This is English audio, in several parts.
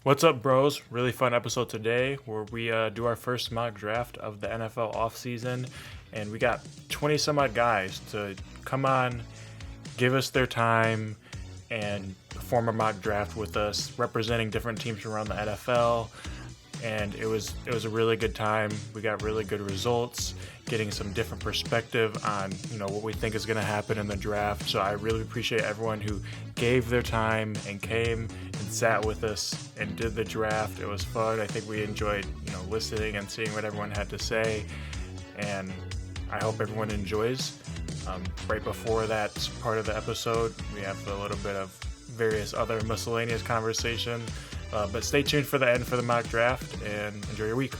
What's up, bros? Really fun episode today where we do our first mock draft of the NFL offseason. And we got 20 some odd guys to come on, give us their time, and perform a mock draft with us, representing different teams around the NFL. And it was a really good time. We got really good results, getting some different perspective on what we think is going to happen in the draft. So I really appreciate everyone who gave their time and came and sat with us and did the draft. It was fun. I think we enjoyed listening and seeing what everyone had to say, and I hope everyone enjoys. Right before that part of the episode, we have a little bit of various other miscellaneous conversation. But stay tuned for the end for the mock draft and enjoy your week.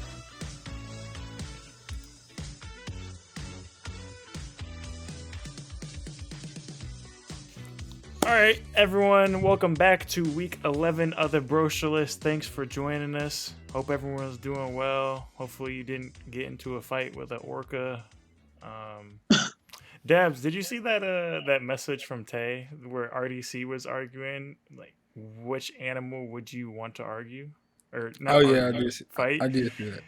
All right, everyone, welcome back to week 11 of the Brocialist. Thanks for joining us. Hope everyone's doing well. Hopefully you didn't get into a fight with an orca. Dabz, did you see that message from Tay where RDC was arguing which animal would you want to argue or not? I did. Fight. I did see that.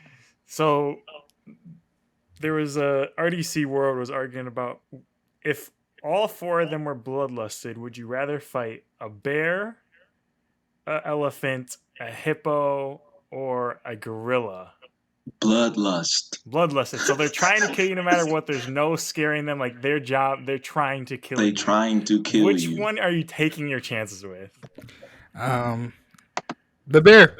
So there was RDC World was arguing about if all four of them were bloodlusted, would you rather fight a bear, an elephant, a hippo, or a gorilla? Bloodlusted. So they're trying to kill you no matter what. There's no scaring them. Like their job, they're trying to kill you. They're trying to kill Which you. Which one are you taking your chances with? The bear.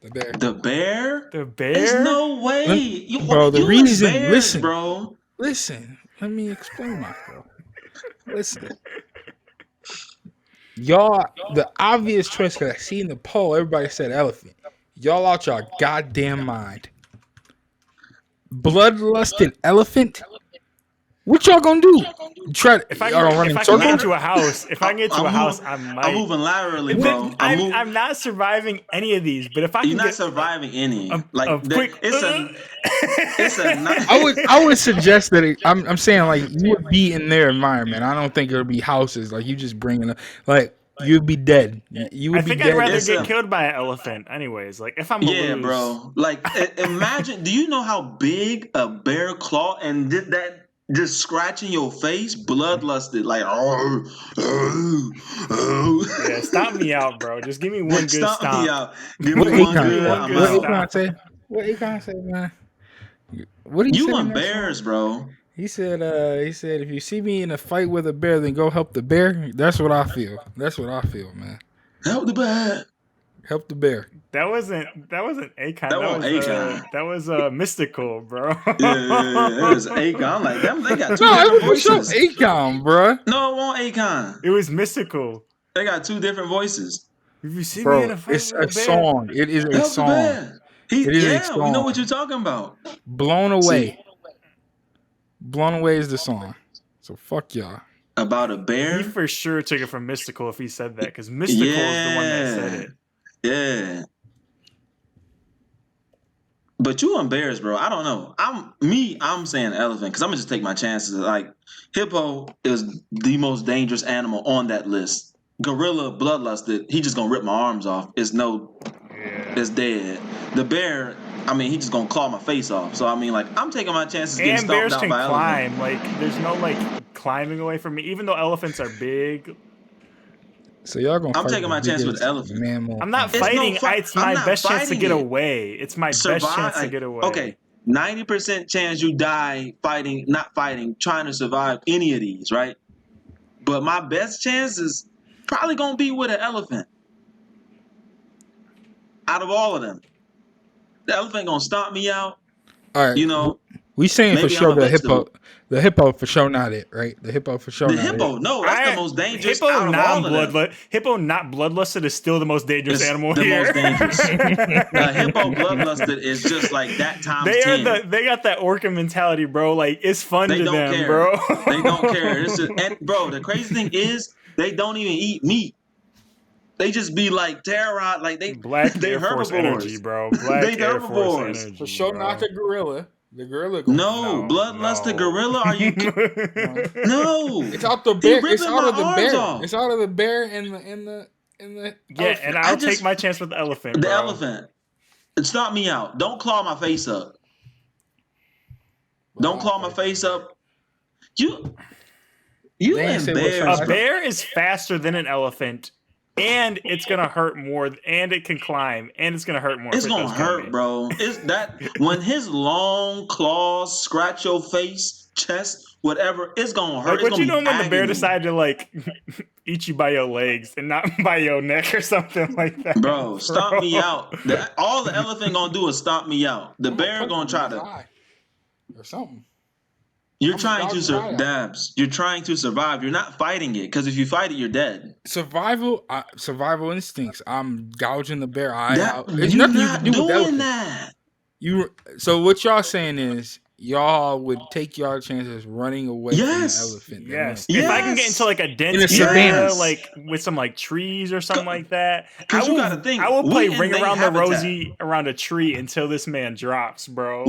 The bear? The bear? There's no way. Bro, the reason, bears, bro. Listen, let me explain myself. Listen. Y'all, the obvious choice, because I see in the poll, everybody said elephant. Y'all out your goddamn mind. Bloodlusted elephant? What y'all gonna do? Try to, if I can get to a house, I might. I'm moving laterally, bro. I'm not surviving any of these, but if I can You're not surviving any. I would suggest that I'm saying like you would be in their environment. I don't think it would be houses. Like you just bringing up, like you'd be dead. You would be dead. I'd rather get killed by an elephant, anyways. Like if I'm bro. Like imagine. Do you know how big a bear claw and did that? Just scratching your face, bloodlusted, like Yeah, stomp me out, bro. Just give me one good stomp. Me out. Give me one good. What Akon say, man? What you want bears, bro? He said if you see me in a fight with a bear, then go help the bear. That's what I feel. Man. Help the bear. Help the bear. That wasn't Akon. That was Mystical, bro. Yeah, it was Akon. Like them, they got two different voices. Akon, bro. No, it wasn't Akon. It was Mystical. They got two different voices. If you see me in a fight it's a song. It is a song. It is a song. We know what you're talking about. Blown Away. Blown Away is the song. So fuck y'all. About a bear? He for sure took it from Mystical if he said that, because Mystical is the one that said it. Yeah. But you on bears, bro. I don't know. I'm saying elephant because I'm gonna just take my chances. Like hippo is the most dangerous animal on that list. Gorilla, bloodlusted, he just gonna rip my arms off. It's dead. The bear, I mean, he just gonna claw my face off. So I mean, like, I'm taking my chances getting stomped out by elephant. Like, there's no climbing away from me. Even though elephants are big. So y'all gonna? I'm taking my chance with elephant. I'm not fighting. It's my best chance to get away. It's my best chance to get away. Okay, 90% chance you die not fighting, trying to survive any of these, right? But my best chance is probably gonna be with an elephant. Out of all of them, the elephant gonna stomp me out. All right, we saying for sure the hippo for sure not it, right? The hippo for sure. The hippo, no, that's the most dangerous. Hippo not bloodlusted is still the most dangerous animal here. The most dangerous. The hippo bloodlusted is just like that times 10. They got that orca mentality, bro. Like it's fun to them, bro. They don't care. And bro, the crazy thing is they don't even eat meat. They just be like terrorized, like they're herbivores, energy, bro. They herbivores for sure. Not the gorilla. The gorilla. Bloodlusted gorilla. Are you? No. It's out the bear. It's out of the bear. It's out of the bear and the and I'll take my chance with the elephant. The bro. elephant. Stop me out. Don't claw my face up. Don't claw my face up. You and bears. A bear is faster than an elephant, and it's gonna hurt more, and it can climb, and it's gonna hurt more. It's gonna hurt, bro. It's that when his long claws scratch your face, chest, whatever, it's gonna hurt. Like, what you doing when the bear decided to like eat you by your legs and not by your neck or something like that? Bro, stomp me out. All the elephant gonna do is stomp me out. The bear gonna try to or something. You're trying to Dabz. You're trying to survive. You're not fighting it because if you fight it, you're dead. Survival instincts. I'm gouging the bear eye out. There's nothing you can do with that. So what y'all saying is y'all would take y'all chances running away from the elephant. Yes. If I can get into like a dense area, like with some like trees or something like that, I will play Ring Around the Rosie around a tree until this man drops, bro.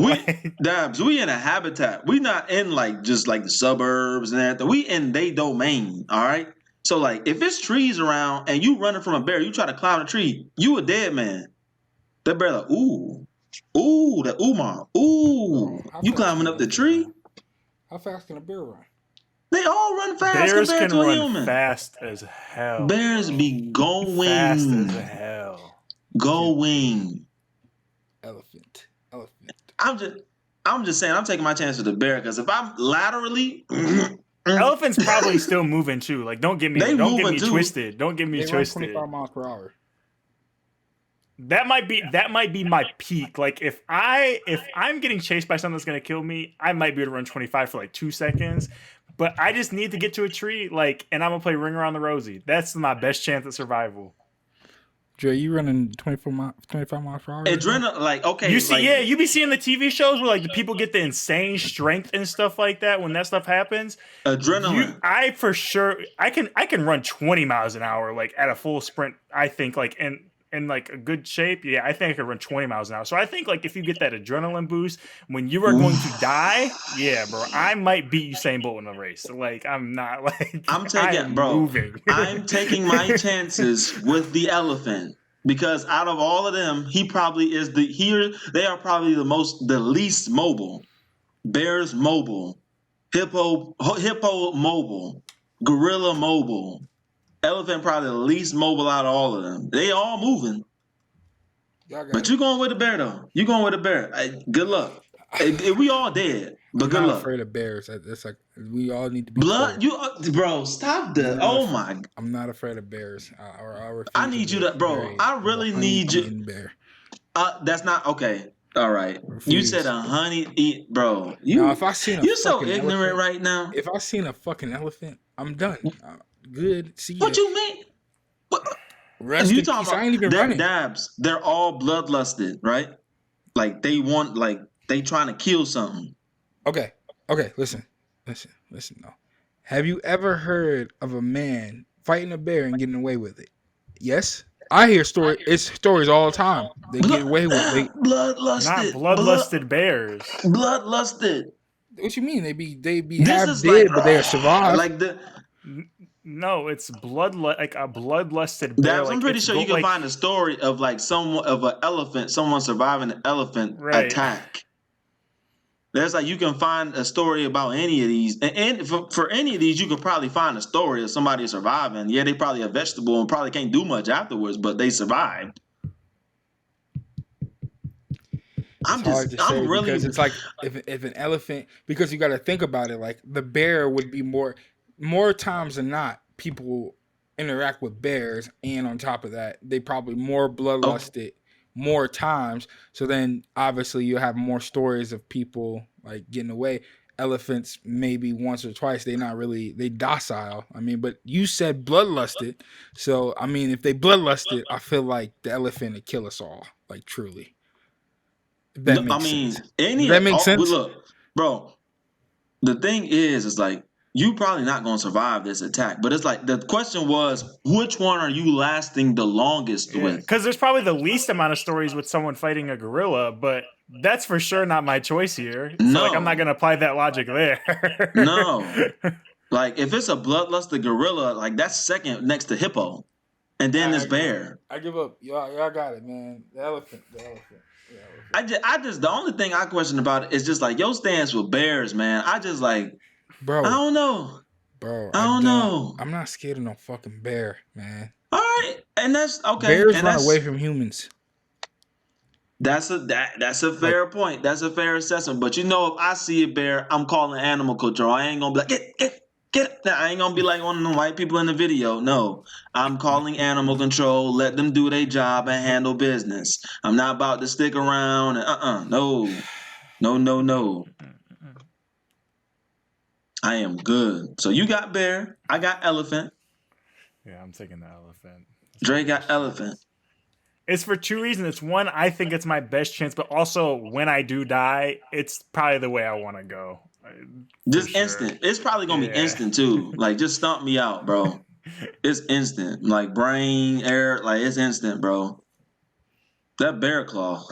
Dabz, we in a habitat. We not in like just like the suburbs and that. We in they domain, all right? So like if it's trees around and you running from a bear, you try to climb a tree, you a dead man. That bear like, ooh, the Umar. Ooh, you climbing up the tree? How fast can a bear run? They all run fast Bears compared can to a run human. Fast as hell. Bears be going. Fast as hell. Going. Elephant. I'm just saying, I'm taking my chance with the bear because if I'm laterally, elephant's probably still moving too. Like, don't get me twisted. Don't get me twisted. Run 25 miles per hour. That might be my peak. Like if I'm getting chased by something that's gonna kill me, I might be able to run 25 for like 2 seconds. But I just need to get to a tree, and I'm gonna play Ring Around the Rosie. That's my best chance at survival. Dre, you running 25 miles per hour? Adrenaline, like, okay. You be seeing the TV shows where like the people get the insane strength and stuff like that. When that stuff happens, adrenaline. I can run 20 miles an hour like at a full sprint. I think like in like a good shape, I think I could run 20 miles an hour. So I think like if you get that adrenaline boost when you are going to die, bro, I might beat Usain Bolt in a race. Like I'm not like I'm taking my chances with the elephant because out of all of them, he probably is they are probably the least mobile. Bears mobile, hippo mobile, gorilla mobile. Elephant probably the least mobile out of all of them. They all moving. But you going with the bear though. You going with the bear. Good luck. We all dead. But good luck. I'm not afraid of bears. That's like we all need to be blood. Bro, stop that. Oh my. I'm not afraid of bears. I need you to, bro. I really need you. Bear. That's not okay. All right. You said a honey eat, bro. If I seen you're so ignorant right now. If I seen a fucking elephant, I'm done. Good. See what you mean? Rest in peace. I ain't even running. Dabs, they're all bloodlusted, right? Like they trying to kill something. Okay. Listen. No. Have you ever heard of a man fighting a bear and getting away with it? Yes. I hear stories. It's stories all the time. They get away with it. Bloodlusted. Not bloodlusted bears. Bloodlusted. What you mean? They be half dead, but they survive. Like the. No, it's like a bloodlusted bear. I'm pretty sure you can find a story of like someone surviving an elephant attack. There's like you can find a story about any of these, and for any of these, you could probably find a story of somebody surviving. Yeah, they probably a vegetable and probably can't do much afterwards, but they survived. Because it's like if an elephant, because you got to think about it, like the bear would be more times than not, people interact with bears, and on top of that, they probably more bloodlusted more times. So then, obviously, you have more stories of people like getting away. Elephants, maybe once or twice, they docile. I mean, but you said bloodlusted, so I mean, if they bloodlusted, I feel like the elephant would kill us all, like truly. If that makes sense. That makes sense. Look, bro. The thing is like. You probably not going to survive this attack. But it's like the question was, which one are you lasting the longest with? Because there's probably the least amount of stories with someone fighting a gorilla, but that's for sure not my choice here. So I'm not going to apply that logic there. No. Like if it's a bloodlusted gorilla, like that's second next to hippo. and then this I give up. bear. I give up. Y'all got it, man. The elephant. I just the only thing I question about it is just like your stance with bears, man. I just like I Bro, don't know. I I don't don't. know. I'm not scared of no fucking bear, man. All right, and that's okay. Bears And run away from humans. that's a Like, fair point. That's a fair assessment. But you know, if I see a bear, I'm calling animal control. I ain't gonna be like get. I ain't gonna be like one of them white people in the video. No, I'm calling animal control. Let them do their job and handle business. I'm not about to stick around. And, no. I am good. So you got bear. I got elephant. Yeah, I'm taking the elephant. Dre got elephant. It's for two reasons. It's one, I think it's my best chance, but also when I do die, it's probably the way I want to go. Just sure. instant. It's probably gonna be instant too. Like just stomp me out, bro. It's instant. Like brain, air, like it's instant, bro. That bear claw.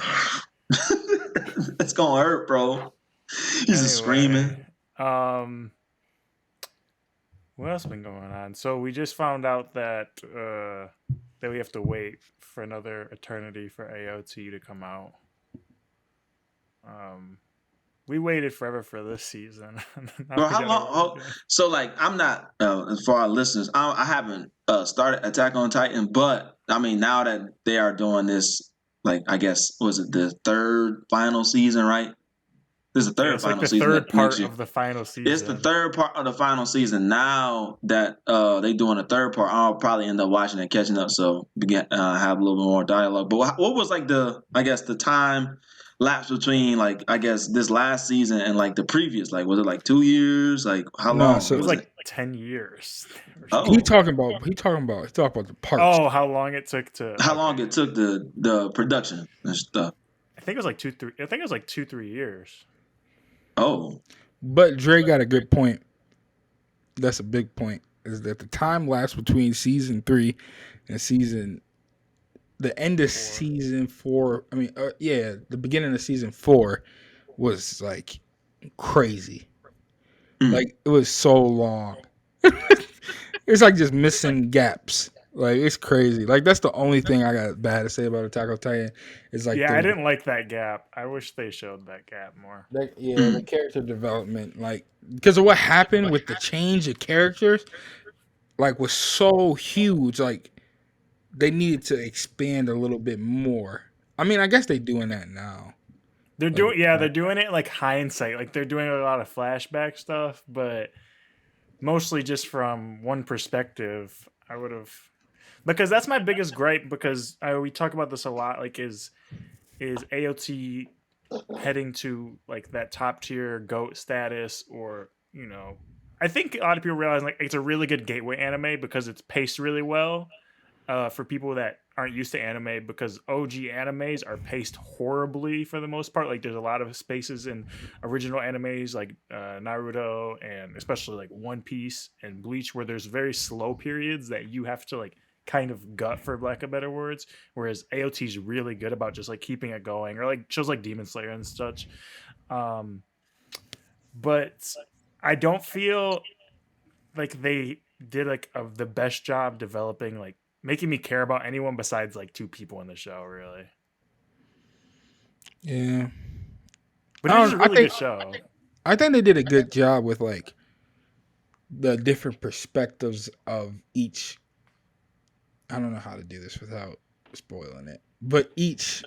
It's gonna hurt, bro. He's just screaming. What else been going on? So we just found out that we have to wait for another eternity for AOT to come out. We waited forever for this season. Bro, how long? So like, I'm not for our listeners. I haven't started Attack on Titan, but I mean, now that they are doing this, like, I guess was it the third final season, right? This is the third final season. Third part of the final season. It's the third part of the final season. Now that they doing a third part, I'll probably end up watching and catching up. So we get have a little bit more dialogue. But what was like the time lapse between like I guess this last season and like the previous? Like was it like 2 years? Like how long? So it was like 10 years. He talking about the parts. Oh, how long it took to it took the production and stuff. I think it was like 2-3 years. Oh. But Dre got a good point. That's a big point. Is that the time lapse between season 3 and the end of season 4? I mean, the beginning of season 4 was like crazy. Like it was so long. It's like just missing gaps. Like it's crazy. Like that's the only thing I got bad to say about Attack on Titan. Is like I didn't like that gap. I wish they showed that gap more. The character development, like because of what happened with the change of characters, like was so huge. Like they needed to expand a little bit more. I mean, I guess they're doing that now. They're doing it like hindsight. Like they're doing a lot of flashback stuff, but mostly just from one perspective. I would have. Because that's my biggest gripe. Because we talk about this a lot. Like, is AOT heading to like that top tier GOAT status, or I think a lot of people realize like it's a really good gateway anime because it's paced really well for people that aren't used to anime. Because OG animes are paced horribly for the most part. Like, there's a lot of spaces in original animes like Naruto and especially like One Piece and Bleach where there's very slow periods that you have to like kind of gut, for lack of better words, whereas AOT is really good about just like keeping it going, or like shows like Demon Slayer and such. But I don't feel like they did like the best job developing, like making me care about anyone besides like 2 people in the show, really. Yeah, but it was a really good show. I think they did a good job with like the different perspectives of each. I don't know how to do this without spoiling it, but each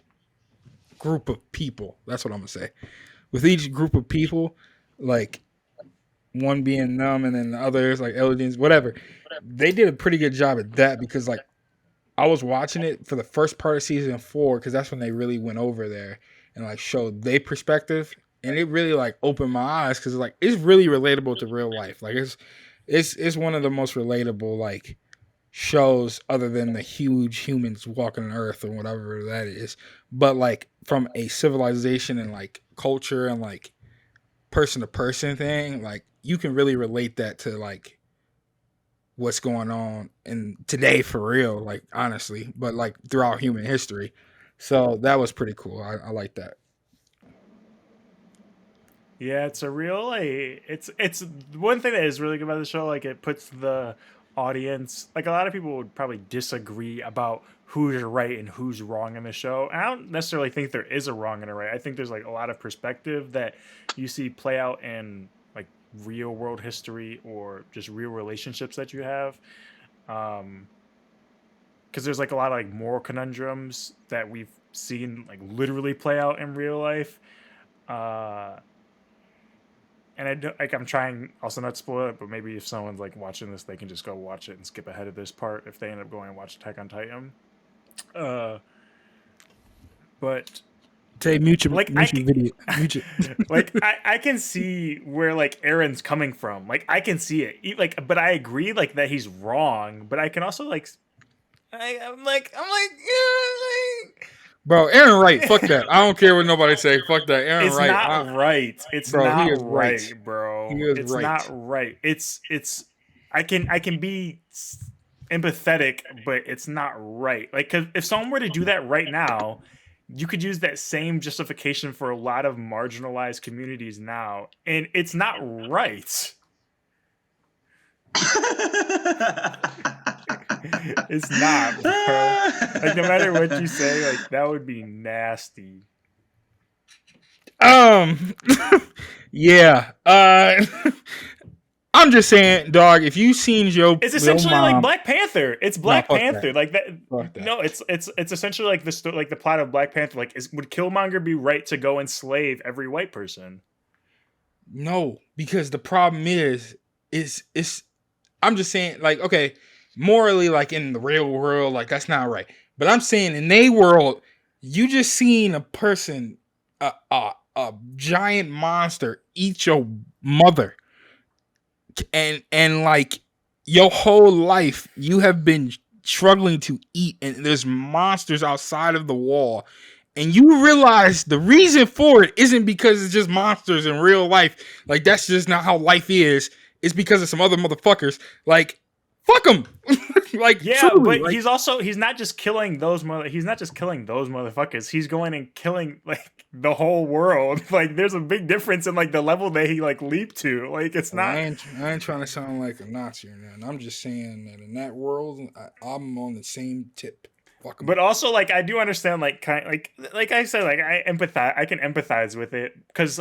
group of people, that's what I'm gonna say. With each group of people, like one being numb and then the others like Eldians, whatever, they did a pretty good job at that because like I was watching it for the first part of season 4 because that's when they really went over there and like showed their perspective, and it really like opened my eyes because like it's really relatable to real life. Like it's one of the most relatable like shows other than the huge humans walking on Earth or whatever that is, but like from a civilization and like culture and like person to person thing, like you can really relate that to like what's going on in today for real, like honestly, but like throughout human history. So that was pretty cool. I like that. Yeah, it's a real like it's one thing that is really good about the show. Like it puts the audience, like a lot of people would probably disagree about who's right and who's wrong in the show. And I don't necessarily think there is a wrong and a right. I think there's like a lot of perspective that you see play out in like real world history or just real relationships that you have. Because there's like a lot of like moral conundrums that we've seen like literally play out in real life. And I don't, like, I'm trying also not to spoil it, but maybe if someone's like watching this, they can just go watch it and skip ahead of this part if they end up going and watch Attack on Titan. But Say mute your like video. Mute it. like I can see where like Aaron's coming from. Like I can see it. Like, but I agree like that he's wrong. But I can also like, I'm like, Bro, Aaron Wright, fuck that. I don't care what nobody say. Fuck that. Aaron it's Wright. not right. It's bro, not he is right, right. bro. He is it's right. not right. It's I can be empathetic, but it's not right. Like, 'cause if someone were to do that right now, you could use that same justification for a lot of marginalized communities now, and it's not right. It's not, bro. Like, no matter what you say, like that would be nasty. Yeah. I'm just saying, dog, if you seen It's essentially like Black Panther. It's Black Panther. That. Like that. No, it's essentially like the plot of Black Panther. Like, would Killmonger be right to go enslave every white person? No, because the problem is I'm just saying, like, okay, morally, like in the real world, like that's not right. But I'm saying in their world, you just seen a person, a giant monster eat your mother. And like your whole life you have been struggling to eat, and there's monsters outside of the wall, and you realize the reason for it isn't because it's just monsters in real life. Like that's just not how life is. It's because of some other motherfuckers. Like fuck them. Like yeah, truly, but like, he's not just killing those motherfuckers. He's going and killing like the whole world. Like there's a big difference in like the level that he like leaped to. Like it's not. I ain't trying to sound like a Nazi or nothing. I'm just saying that in that world, I'm on the same tip. Fuck 'em. But also, like, I do understand, like, like I said, like, I can empathize with it, because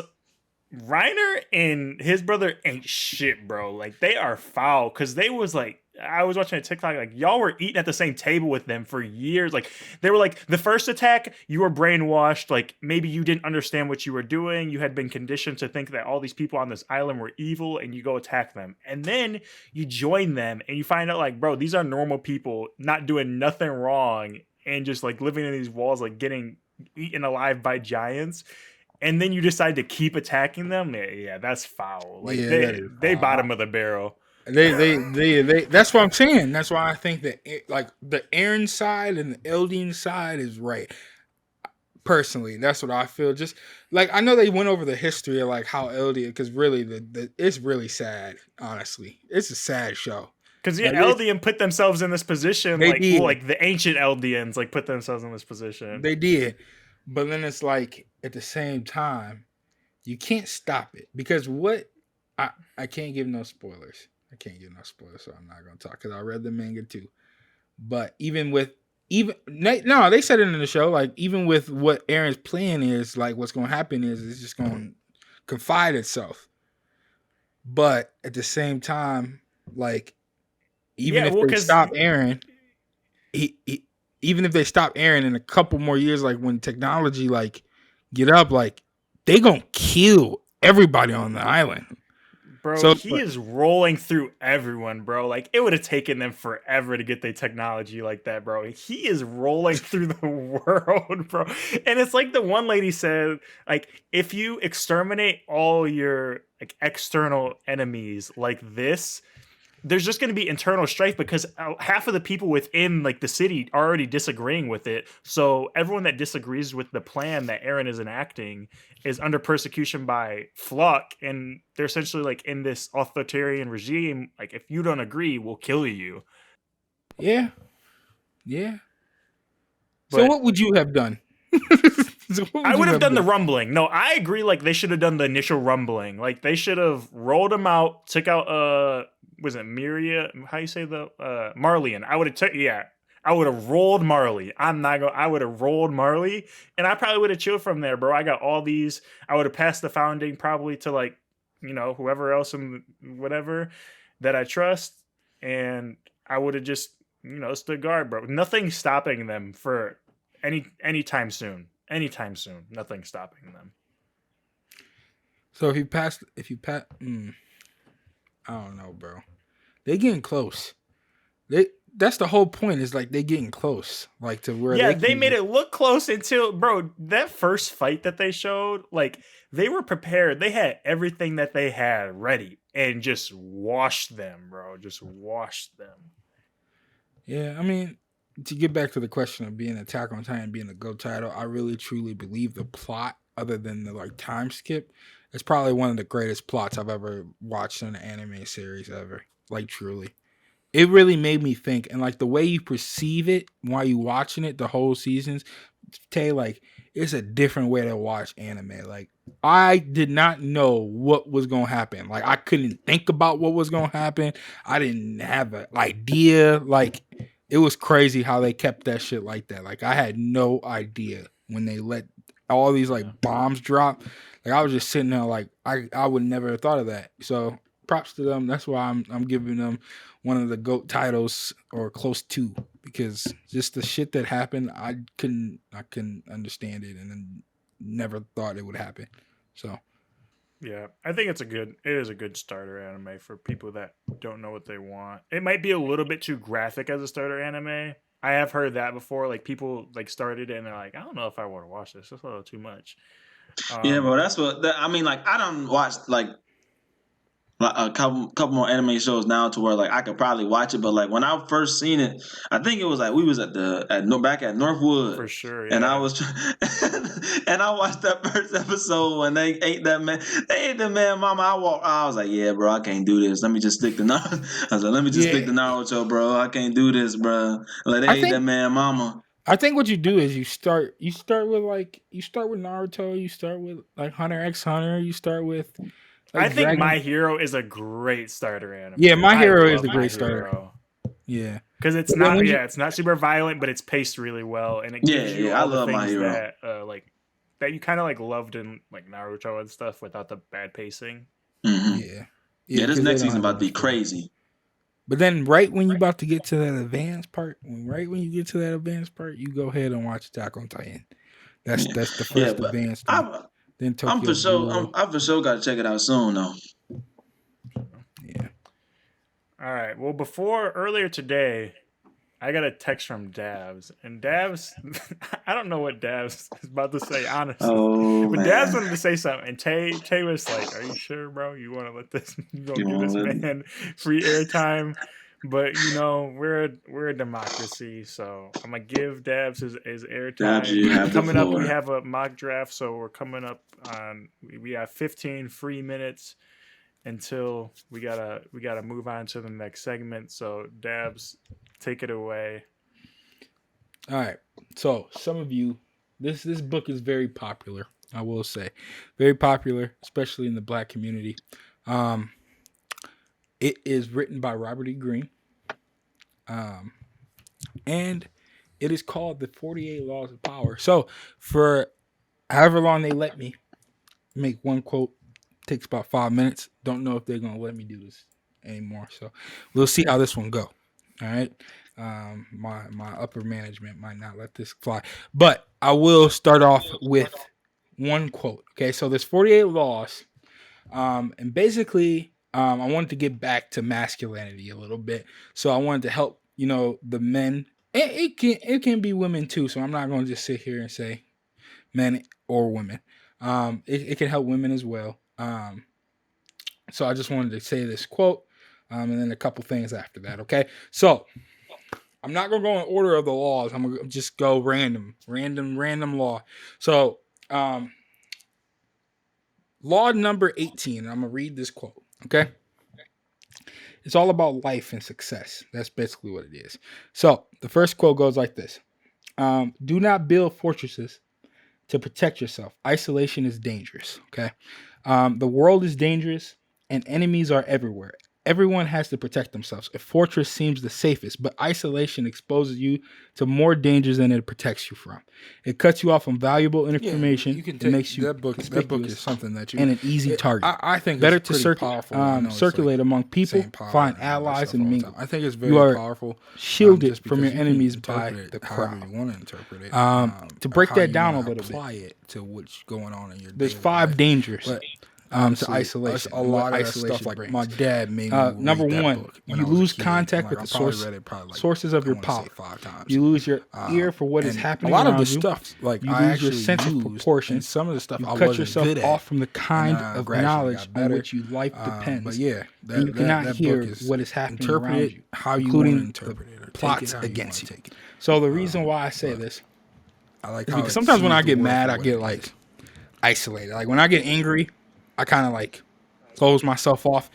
Reiner and his brother ain't shit, bro. Like, they are foul, because they was, like, I was watching a TikTok, like, y'all were eating at the same table with them for years. Like, they were like, the first attack, you were brainwashed. Like, maybe you didn't understand what you were doing. You had been conditioned to think that all these people on this island were evil, and you go attack them. And then you join them, and you find out, like, bro, these are normal people, not doing nothing wrong, and just, like, living in these walls, like, getting eaten alive by giants. And then you decide to keep attacking them. Yeah, that's foul. Like, Yeah, they bottom of the barrel. They that's what I'm saying. That's why I think that like the Aaron side and the Eldine side is right. Personally, that's what I feel. Just like I know they went over the history of like how Eldian, because really it's really sad. Honestly, it's a sad show. Because yeah, like, Eldian put themselves in this position, like the ancient Eldians like put themselves in this position. They did, but then it's like at the same time, you can't stop it because what I can't give no spoilers. I can't give no spoilers, so I'm not gonna talk because I read the manga too. But they said it in the show. Like even with what Aaron's plan is, like what's gonna happen is it's just gonna confide itself. But at the same time, like even if they stop Aaron, even if they stop Aaron in a couple more years, like when technology like get up, like they gonna kill everybody on the island. Bro, he is rolling through everyone, bro. Like, it would have taken them forever to get their technology like that, bro. He is rolling through the world, bro. And it's like the one lady said, like, if you exterminate all your like external enemies like this, there's just going to be internal strife because half of the people within like the city are already disagreeing with it. So everyone that disagrees with the plan that Aaron is enacting is under persecution by Flock, and they're essentially like in this authoritarian regime. Like, if you don't agree, we'll kill you. Yeah. But, so what would you have done? I would have done the rumbling. No, I agree. Like, they should have done the initial rumbling. Like, they should have rolled him out, took out was it Miria? How you say the Marlian? I would have I would have rolled Marley. I'm not going. I would have rolled Marley, and I probably would have chilled from there, bro. I got all these. I would have passed the founding probably to like whoever else and whatever that I trust, and I would have just stood guard, bro. Nothing stopping them for anytime soon. Anytime soon, nothing stopping them. So if you pass, I don't know, bro. They getting close. That's the whole point. Is like they getting close, like to where. Yeah, they made it look close until, bro. That first fight that they showed, like they were prepared. They had everything that they had ready, and just washed them, bro. Just washed them. Yeah, I mean, to get back to the question of being Attack on Titan being a GOAT title, I really truly believe the plot, other than the like time skip, it's probably one of the greatest plots I've ever watched in an anime series ever. Like truly. It really made me think, and like the way you perceive it while you watching it, the whole seasons, Tay, like it's a different way to watch anime. Like I did not know what was gonna happen. Like I couldn't think about what was gonna happen. I didn't have an idea. Like it was crazy how they kept that shit like that. Like I had no idea when they let all these like bombs drop. Like I was just sitting there like I would never have thought of that. So props to them. That's why I'm giving them one of the GOAT titles or close to, because just the shit that happened, I couldn't understand it and then never thought it would happen. So yeah, I think it is a good starter anime for people that don't know what they want. It might be a little bit too graphic as a starter anime. I have heard that before. Like people like started it and they're like, I don't know if I want to watch this. It's a little too much. Yeah, bro. That's what I mean. Like I done watched like a couple more anime shows now to where like I could probably watch it, but like when I first seen it, I think it was like we was back at Northwood For sure, and I yeah. was and I watched that first episode when they ate that man. They ate the man, mama. I was like, yeah, bro, I can't do this. Let me just stick to Naruto. I was like, let me just stick to Naruto, bro. I can't do this, bro. Like they ate that man, mama. I think what you do is you start with Naruto, you start with like Hunter x Hunter, you start with I think My Hero is a great starter anime. Yeah, My Hero is a great starter. Yeah, because it's not super violent, but it's paced really well, and it gives you all the things that you kind of like loved in like Naruto and stuff without the bad pacing. Mm-hmm. Yeah, this next season about to be crazy. But then, right when you're about to get to that advanced part, you go ahead and watch Attack on Titan. That's the first advanced one. Then I'm for sure got to check it out soon, though. Yeah. All right. Well, earlier today, I got a text from Dabz, and Dabz, I don't know what Dabz is about to say, honestly. But Dabz wanted to say something, and Tay was like, "Are you sure, bro? You want to let this? You don't give this man free airtime?" But we're a democracy, so I'm gonna give Dabz his airtime. Coming up, we have a mock draft, so we're coming up on. We have 15 free minutes until we gotta move on to the next segment. So Dabz, take it away. All right. So some of you, this book is very popular. I will say, very popular, especially in the Black community. It is written by Robert E. Greene. And it is called The 48 Laws of Power. So for however long they let me make one quote, takes about 5 minutes. Don't know if they're going to let me do this anymore. So we'll see how this one go. All right. My upper management might not let this fly, but I will start off with one quote. Okay. So there's 48 laws. And basically, I wanted to get back to masculinity a little bit. So I wanted to help, the men. It can be women too. So I'm not going to just sit here and say men or women. It can help women as well. So I just wanted to say this quote, and then a couple things after that. Okay. So I'm not going to go in order of the laws. I'm going to just go random law. So, law number 18. I'm going to read this quote. Okay. It's all about life and success. That's basically what it is. So the first quote goes like this. Do not build fortresses to protect yourself. Isolation is dangerous. Okay. The world is dangerous and enemies are everywhere. Everyone has to protect themselves. A fortress seems the safest, but isolation exposes you to more dangers than it protects you from. It cuts you off from valuable information. You can It take makes you that book. That book conspicuous is something that you and an easy target. I think Better it's to pretty powerful. I know it's circulate like among people, saying power find and all that allies, stuff and all the mingle. time. I think it's You very are powerful. shielded Just from because your you can enemies by interpret it the however crowd. you want to interpret it. To break how that you down a wanna little bit, apply it to what's going on in your there's daily 5 life. dangers But to honestly, isolation. a and what lot of that isolation stuff, like brings. my dad made me Number read that one, book when you I was a lose kid. contact Like, with the I probably source, read it probably like, sources of I your wanna say power. 5 times. You lose your ear for what is and happening a lot around of the you. stuff, like You I lose your actually sense of used, proportion. and some of the stuff You I cut wasn't yourself good at, off from the kind and I of gradually knowledge got on better. which your life depends. But yeah, And you cannot that hear book is what is happening interpret around it you, how you including want to interpret it, or plots take it how you against want to you. take it. So the reason why I say this I like is how because it sometimes when sees I the get world mad, for I what get it like is. isolated. Like when I get angry, I kind of like close myself off.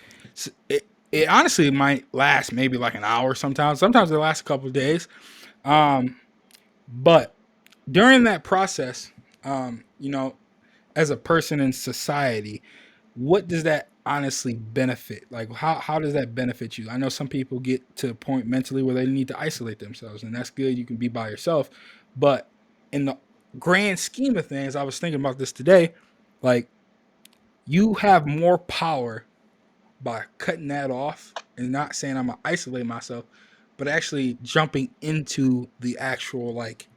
It honestly might last maybe like an hour sometimes. Sometimes it lasts a couple of days. But during that process, as a person in society, what does that honestly benefit? Like how does that benefit you? I know some people get to a point mentally where they need to isolate themselves, and that's good. You can be by yourself. But in the grand scheme of things, I was thinking about this today, like you have more power by cutting that off and not saying I'm gonna isolate myself, but actually jumping into the actual like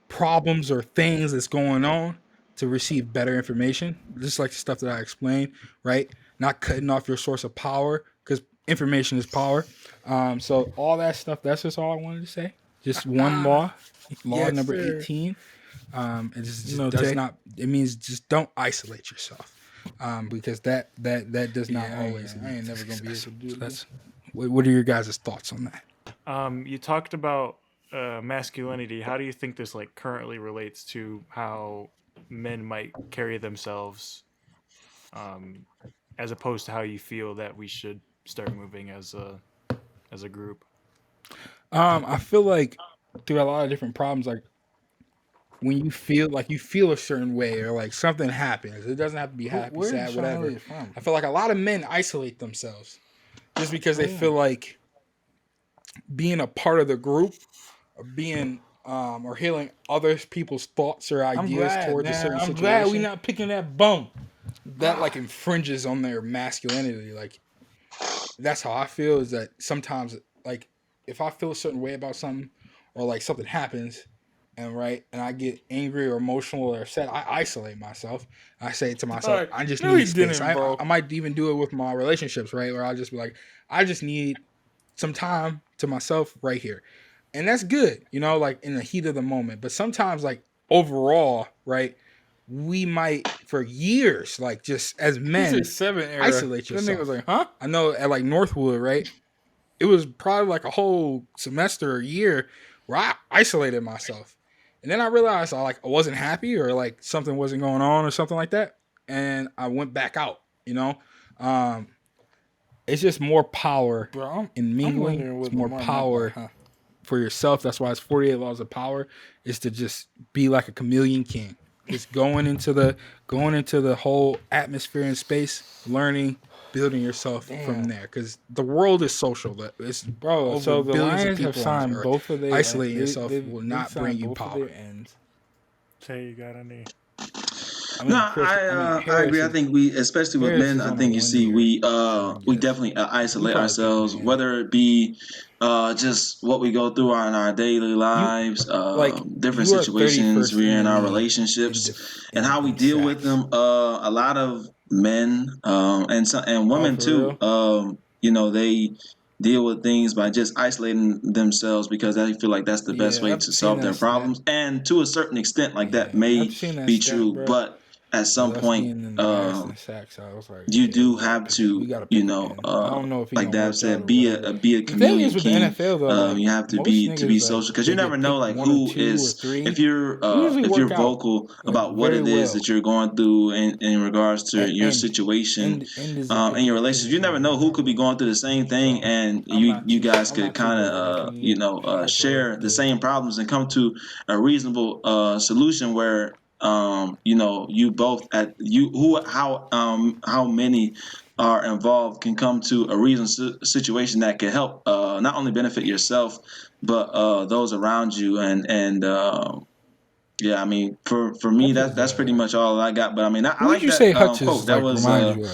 problems or things that's going on to receive better information, just like the stuff that I explained, right? Not cutting off your source of power because information is power. So all that stuff, that's just all I wanted to say. Just one law Yes, number sir. 18. It just No, does take- not. It means just don't isolate yourself, because that does not Yeah, always. I ain't never gonna be able to do So that. that's what are your guys' thoughts on that? You talked about masculinity. How do you think this like currently relates to how men might carry themselves, as opposed to how you feel that we should start moving as a group? I feel like through a lot of different problems, like when you feel a certain way or like something happens, it doesn't have to be happy, Where sad, did whatever. Sean from? I feel like a lot of men isolate themselves just because they feel like being a part of the group or being or hearing other people's thoughts or ideas towards a certain situation. I'm glad we not picking that bum. That like infringes on their masculinity. Like that's how I feel, is that sometimes like if I feel a certain way about something or like something happens and I get angry or emotional or upset, I isolate myself. I say to myself, Right. I just No, need he space. didn't, bro. I might even do it with my relationships, right? Where I'll just be like, I just need some time to myself right here. And that's good, like in the heat of the moment. But sometimes like overall, right, we might for years, like just as men, 7 era. isolate That yourself. nigga was like, huh? I know at like Northwood, right? It was probably like a whole semester or year where I isolated myself. And then I realized I wasn't happy or like something wasn't going on or something like that. And I went back out, It's just more power Bro, in mingling. It's more power for yourself. That's why it's 48 laws of power, is to just be like a chameleon king. Just going into the whole atmosphere and space, learning, building yourself from there. Because the world is social. It's Bro, so over the billions of Lions have people on signed Earth. both of their Isolating yourself will not signed bring you both of power. their ends. Say you got any? I agree. I think we, especially with Harris men, is I on think a you see one-year, we definitely isolate probably ourselves, picking it. whether it be just what we go through in our daily lives, different you are situations 31st we're in in the our league relationships, in and how we in deal with sacks. them. A lot of men and women for too. They deal with things by just isolating themselves because they feel like that's the best Yeah, way I've to seen solve their that stat. problems. And to a certain extent, like that Yeah, may I've seen that be stat, true, bro. but at some Us point, being embarrassed in sacks, I was like, you yeah, do have to, we gotta pick a pen. I don't know if he like gonna Dab work said, out or be whatever. a The thing chameleon is with the king. NFL though, like, You have to most be niggas, social, like, because you they never get know picked like 1 or who 2 or is 3. if you're Usually work out, vocal like, about what very it is well. that you're going through in regards to your situation End is in your relationship. You never know who could be going through the same thing, and you guys could kind of share the same problems and come to a reasonable solution where you both at you who how many are involved can come to a reasonable situation that can help not only benefit yourself but those around you and yeah, I mean, for me, Hutch is, that's pretty much all I got. But I mean, I who would like you that say Hutch quote. is like reminds you of?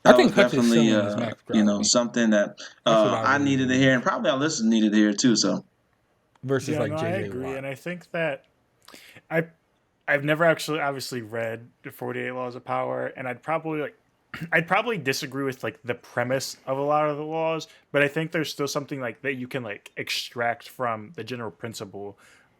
I That was think Hutch is definitely similar to Max Crosby. something that That's what I I really needed to believe. hear, and probably our listeners needed to hear too. So Versus Yeah, like no, I J.J. agree, Watt. and I think that I I've never actually obviously read the 48 Laws of Power, and I'd probably disagree with like the premise of a lot of the laws, but I think there's still something like that you can like extract from the general principle.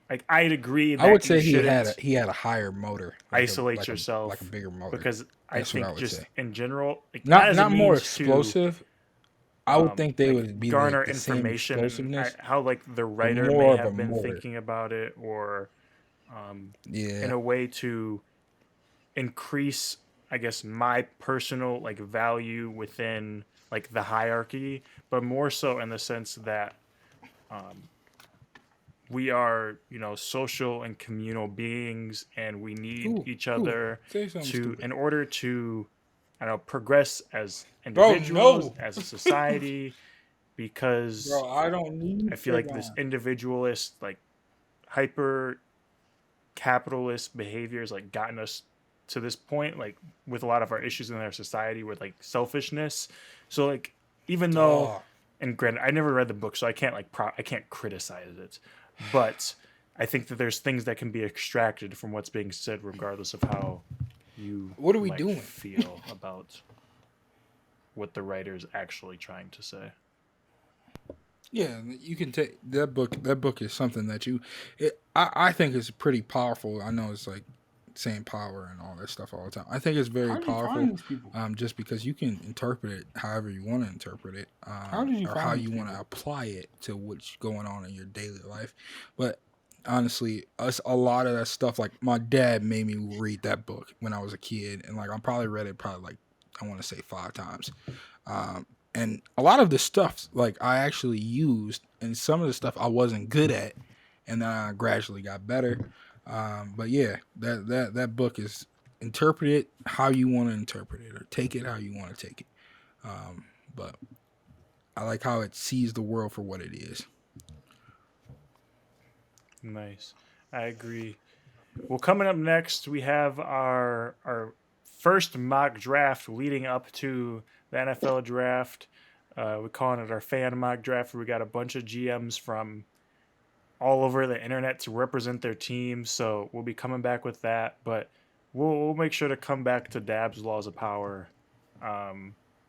Like I'd agree I would that you say shouldn't he had a higher motor, isolate like a yourself bigger motor. because I That's what I think would just say. in general, like, not as a Not more means to explosive. I would think they like would be garner the same information and explosiveness, how like the but writer may more of a have been motor. thinking about it, or in Yeah. a way to increase, I guess, my personal like value within like the hierarchy, but more so in the sense that we are, social and communal beings, and we need each Ooh, other say something to, stupid. in order to, I don't know, progress as Bro, individuals, no. as a society, because Bro, I don't need I feel like this Trayvon. individualist, like hyper capitalist behavior has like gotten us to this point, like with a lot of our issues in our society with like selfishness. So like, even though, Dog. and granted, I never read the book, so I can't like I can't criticize it, but I think that there's things that can be extracted from what's being said, regardless of how you What are we might doing? feel about what the writer's actually trying to say. Yeah, you can take that book. That book is something that I think is pretty powerful. I know it's like saying power and all that stuff all the time. I think it's very How did you powerful, find these people? just because you can interpret it however you want to interpret it, How did you or find how these you want to people? apply it to what's going on in your daily life. But honestly, a lot of that stuff, like my dad made me read that book when I was a kid, and like I probably read it like I want to say 5 times. And a lot of the stuff like I actually used, and some of the stuff I wasn't good at, and then I gradually got better. But yeah, that book is interpret it how you want to interpret it, or take it how you want to take it. But I like how it sees the world for what it is. Nice. I agree. Well, coming up next, we have our first mock draft leading up to the NFL draft. We're calling it our fan mock draft, where we got a bunch of GMs from all over the internet to represent their teams. So we'll be coming back with that, but we'll make sure to come back to Dabz Laws of Power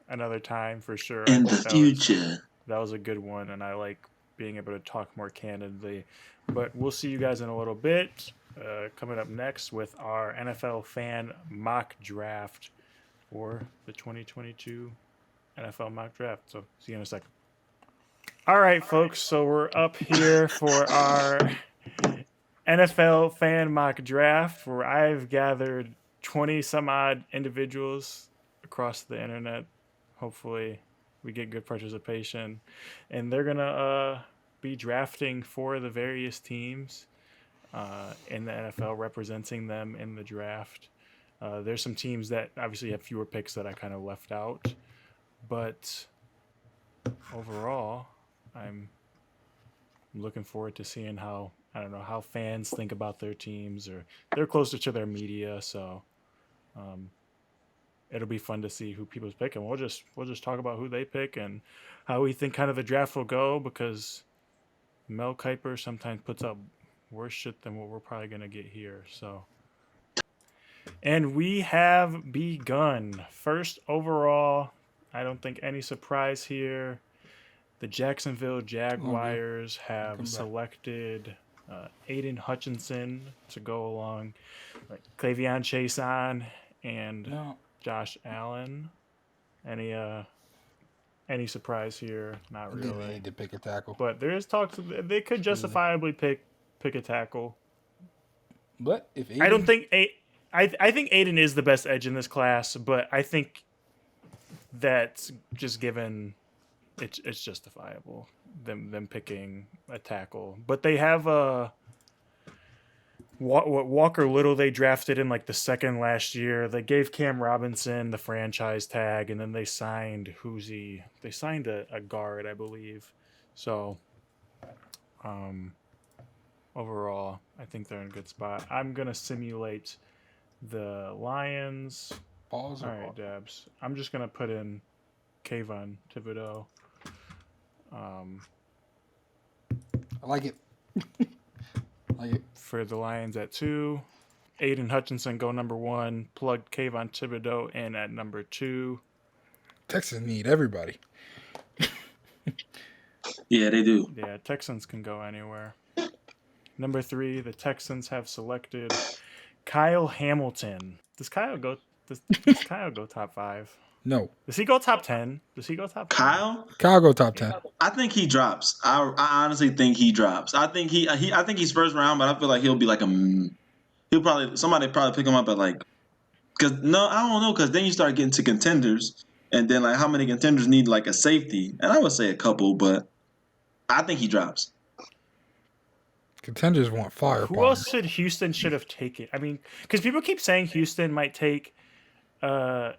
another time for sure. I in the think future. that was a good one, and I like being able to talk more candidly. But we'll see you guys in a little bit. Coming up next with our NFL fan mock draft for the 2022 NFL mock draft. So see you in a second. All right, folks. So we're up here for our NFL fan mock draft, where I've gathered 20 some odd individuals across the internet. Hopefully, we get good participation, and they're gonna be drafting for the various teams in the NFL, representing them in the draft. There's some teams that obviously have fewer picks that I kind of left out, but overall, I'm looking forward to seeing how, I don't know, how fans think about their teams, or they're closer to their media, so it'll be fun to see who people's pick, and we'll just talk about who they pick and how we think kind of the draft will go, because Mel Kiper sometimes puts up worse shit than what we're probably gonna get here. So, and we have begun. First overall, I don't think any surprise here. The Jacksonville Jaguars have selected Aiden Hutchinson to go along, like Clavion Chason and Josh Allen. Any surprise here? Not really. They need to pick a tackle. But there is talks they could justifiably pick a tackle. But if Aiden, I don't think I think Aiden is the best edge in this class, but I think that's just given it's justifiable them picking a tackle. But they have Walker Little they drafted in like the second last year. They gave Cam Robinson the franchise tag, and then they signed They signed a guard, I believe. So, overall, I think they're in a good spot. I'm gonna simulate the Lions. Balls All or right, Dabs. I'm just gonna put in Kayvon Thibodeau. I like it. Like it. For the Lions at 2. Aiden Hutchinson go number 1. Plug Kayvon Thibodeau in at number 2. Texans need everybody. Yeah, they do. Yeah, Texans can go anywhere. Number 3, the Texans have selected Kyle Hamilton. Does Kyle go top 5? No. Does he go top 10? Does he go top 10? Kyle go top 10. I think he drops. I honestly think he drops. I think I think he's first round, but I feel like he'll be like somebody probably pick him up at like, I don't know, because then you start getting to contenders, and then like how many contenders need like a safety, and I would say a couple, but I think he drops. Contenders want fire. Who else said Houston should have taken? I mean, because people keep saying Houston might take a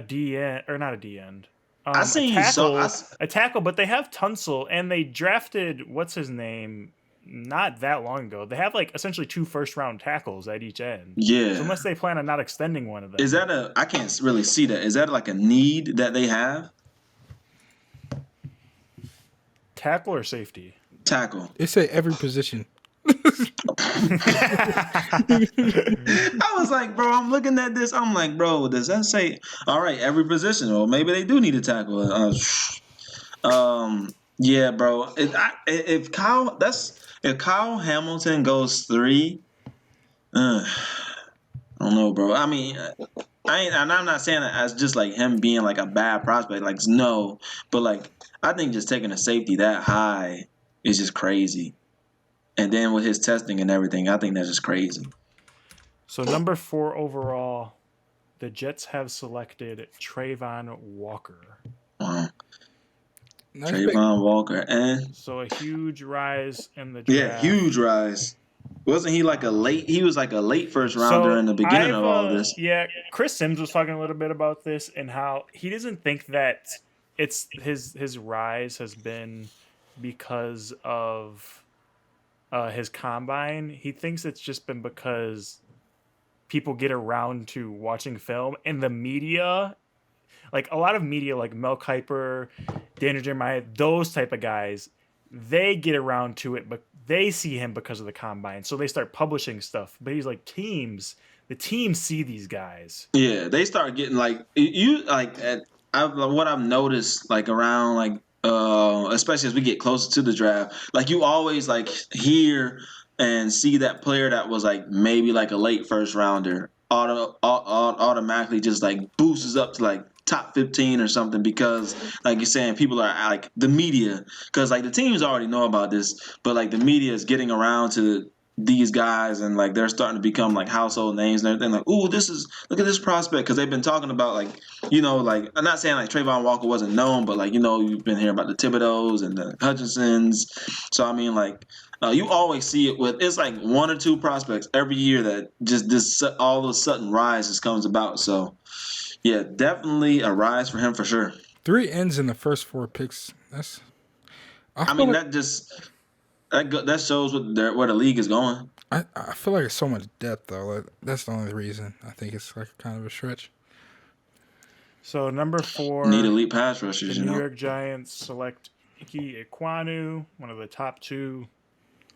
D end, or not a D end. I seen a tackle, but they have Tunsil, and they drafted what's his name not that long ago. They have like essentially 2 first-round tackles at each end. Yeah. So unless they plan on not extending one of them. Is that I can't really see that. Is that like a need that they have? Tackle or safety? Tackle. They say every position. I was like, bro, I'm looking at this. I'm like, bro, does that say, all right, every position? Or maybe they do need a tackle. Yeah, bro. If Kyle Hamilton goes 3, I don't know, bro. I mean, I'm not saying that as just like him being like a bad prospect. Like, no, but like I think just taking a safety that high is just crazy. And then with his testing and everything, I think that's just crazy. So number 4 overall, the Jets have selected Trayvon Walker. Wow. Nice Trayvon Walker. And So a huge rise in the yeah, draft. huge rise. Wasn't he like he was like a late first rounder in the beginning of all this. Yeah, Chris Sims was talking a little bit about this and how he doesn't think that it's his rise has been because of his combine. He thinks it's just been because people get around to watching film, and the media, like a lot of media, like Mel Kiper, Daniel Jeremiah, those type of guys, they get around to it, but they see him because of the combine, so they start publishing stuff. But he's like, the teams see these guys. Yeah, they start getting like what I've noticed like around like especially as we get closer to the draft, like you always like hear and see that player that was like maybe like a late first rounder automatically just like boosts up to like top 15 or something, because like you're saying, people are like the media, because like the teams already know about this, but like the media is getting around to these guys, and like they're starting to become like household names and everything. Like, ooh, look at this prospect, because they've been talking about like, you know, like I'm not saying like Trayvon Walker wasn't known, but like, you know, you've been hearing about the Thibodeaus and the Hutchinsons. So I mean, like you always see it with, it's like 1 or 2 prospects every year that just this all of a sudden rise just comes about. So yeah, definitely a rise for him for sure. 3 ends in the first 4 picks. I mean, that shows where the league is going. I feel like it's so much depth though. Like, that's the only reason I think it's like kind of a stretch. So number 4, need elite pass rushers. the New York Giants select Ike Ekwonu, one of the top 2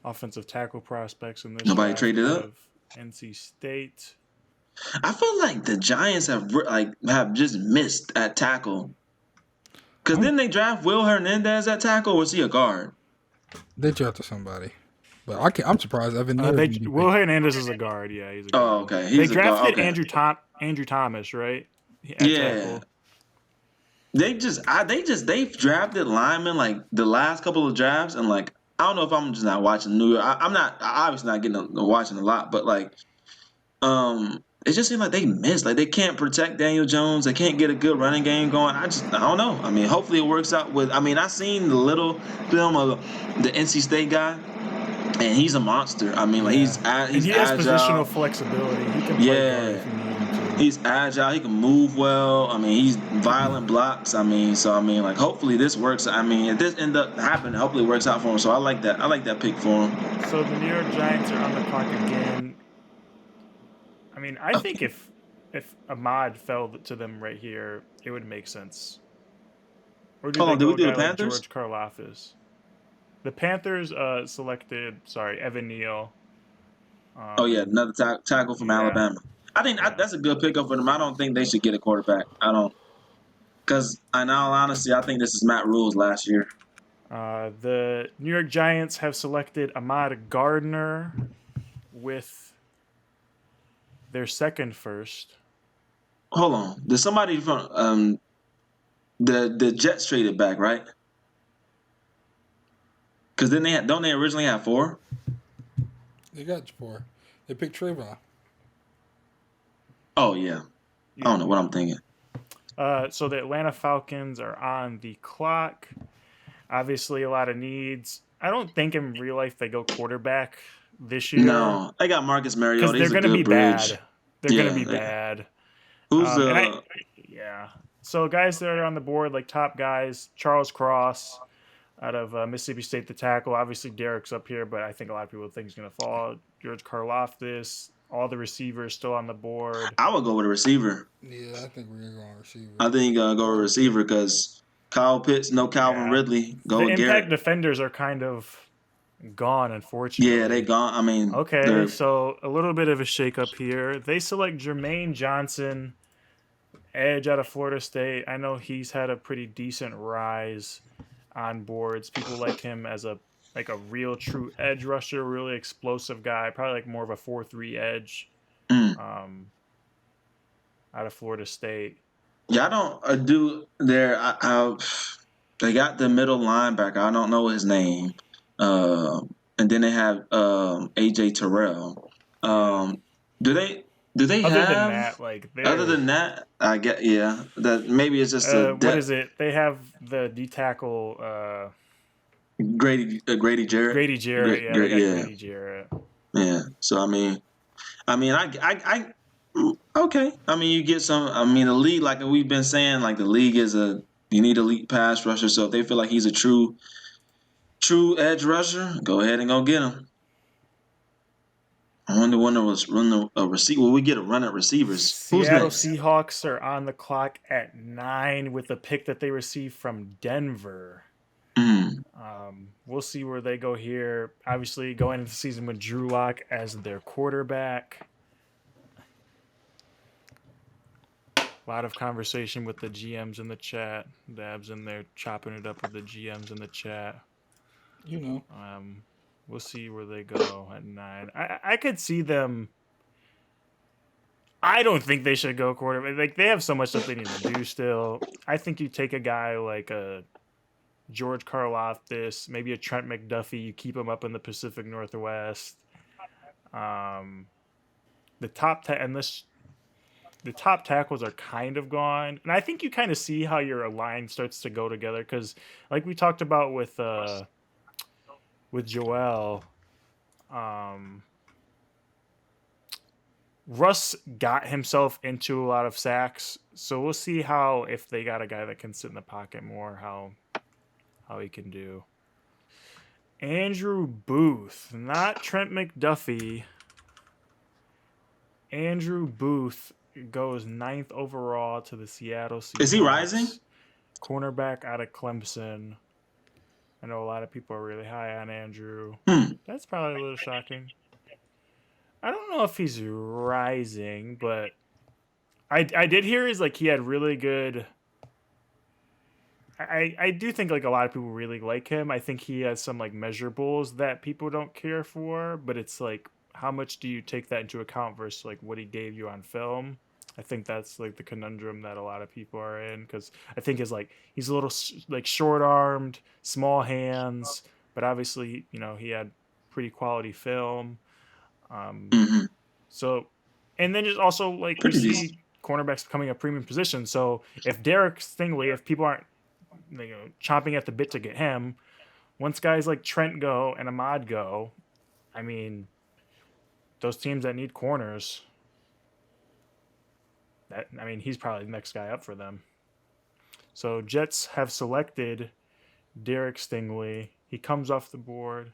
offensive tackle prospects in this. Nobody draft traded up. of NC State. I feel like the Giants have just missed at tackle. Because didn't they draft Will Hernandez at tackle, or was he a guard? They drafted somebody, but I'm surprised. Will Hernandez is a guard. Yeah, he's a guard. Oh, okay. They drafted Andrew Thomas, right? At yeah. tackle. They've drafted linemen like the last couple of drafts, and like I don't know if I'm just not watching New York. I'm obviously not getting watching a lot, but like it just seems like they missed. Like they can't protect Daniel Jones. They can't get a good running game going. I don't know. I mean, hopefully it works out with. I mean, I seen the little film of the NC State guy, and he's a monster. I mean, like Yeah. he's And he has agile. positional flexibility. He can play guard if you need him to. He's agile. He can move well. I mean, he's violent blocks. I mean, like, hopefully this works. I mean, if this end up happening, hopefully it works out for him. So I like that. I like that pick for him. So the New York Giants are on the clock again. I mean, I think if Ahmad fell to them right here, it would make sense. Or do Hold they on, did go we do a the guy like Panthers? George Karlaftis? The Panthers selected, Evan Neal. Oh yeah, another tackle from Yeah. Alabama. I think that's a good pickup for them. I don't think they should get a quarterback. I don't, because in all honesty, I think this is Matt Rule's last year. The New York Giants have selected Ahmad Gardner with their second first. Hold on, did somebody from the Jets traded back, right? Because then don't they originally have 4? They got 4. They picked Trayvon. Oh yeah, I don't know what I'm thinking. So the Atlanta Falcons are on the clock. Obviously, a lot of needs. I don't think in real life they go quarterback this year. No, they got Marcus Mariota. Because they're going to be bridge. bad. They're going to be bad. Who's yeah. So guys that are on the board, like top guys, Charles Cross out of Mississippi State, the tackle. Obviously, Derek's up here, but I think a lot of people think he's going to fall. George Karlaftis, all the receivers still on the board. I would go with a receiver. Yeah, I think we're going to go on receiver. I think go with a receiver because Kyle Pitts, no Calvin Ridley. Go the with impact Garrett. defenders are kind of gone, unfortunately. Yeah, they gone. I mean, okay, so a little bit of a shakeup here. They select Jermaine Johnson, edge out of Florida State. I know he's had a pretty decent rise on boards. People like him as a real true edge rusher, really explosive guy, probably like more of a 4-3 edge. Out of Florida State. Yeah, I don't do there. They got the middle linebacker. I don't know his name. And then they have AJ Terrell. Do they other have than that, like other than that, I get that maybe it's just what is it? They have the D tackle Grady Jarrett. Grady Jarrett, Grady Jarrett. Yeah. So I mean, I okay. I mean, you get some. I mean, the league, like we've been saying, like the league is you need a elite pass rusher. So if they feel like he's a true edge rusher, go ahead and go get him. I wonder when run a receiver. Will we get a run at receivers? Seattle Seahawks are on the clock at 9 with a pick that they received from Denver. We'll see where they go here. Obviously, going into the season with Drew Lock as their quarterback. A lot of conversation with the GMs in the chat. Dabz in there chopping it up with the GMs in the chat. You know. We'll see where they go at 9. I could see them. I don't think they should go quarterback. Like they have so much stuff they need to do still. I think you take a guy like a George Karlaftis, maybe a Trent McDuffie. You keep him up in the Pacific Northwest. The top tackles are kind of gone, and I think you kind of see how your line starts to go together because, like we talked about with Joel, Russ got himself into a lot of sacks, so we'll see how if they got a guy that can sit in the pocket more, how he can do. Andrew Booth, not Trent McDuffie. Andrew Booth goes 9th overall to the Seattle Seahawks. Is he rising? Cornerback out of Clemson. I know a lot of people are really high on Andrew. That's probably a little shocking. I don't know if he's rising, but I did hear he had really good. I do think like a lot of people really like him. I think he has some like measurables that people don't care for, but it's like how much do you take that into account versus like what he gave you on film? I think that's like the conundrum that a lot of people are in because I think he's a little like short-armed, small hands, but obviously he had pretty quality film. So, and then just also like we see cornerbacks becoming a premium position. So if Derek Stingley, if people aren't chomping at the bit to get him, once guys like Trent go and Ahmad go, I mean, those teams that need corners, he's probably the next guy up for them. So Jets have selected Derek Stingley. He comes off the board,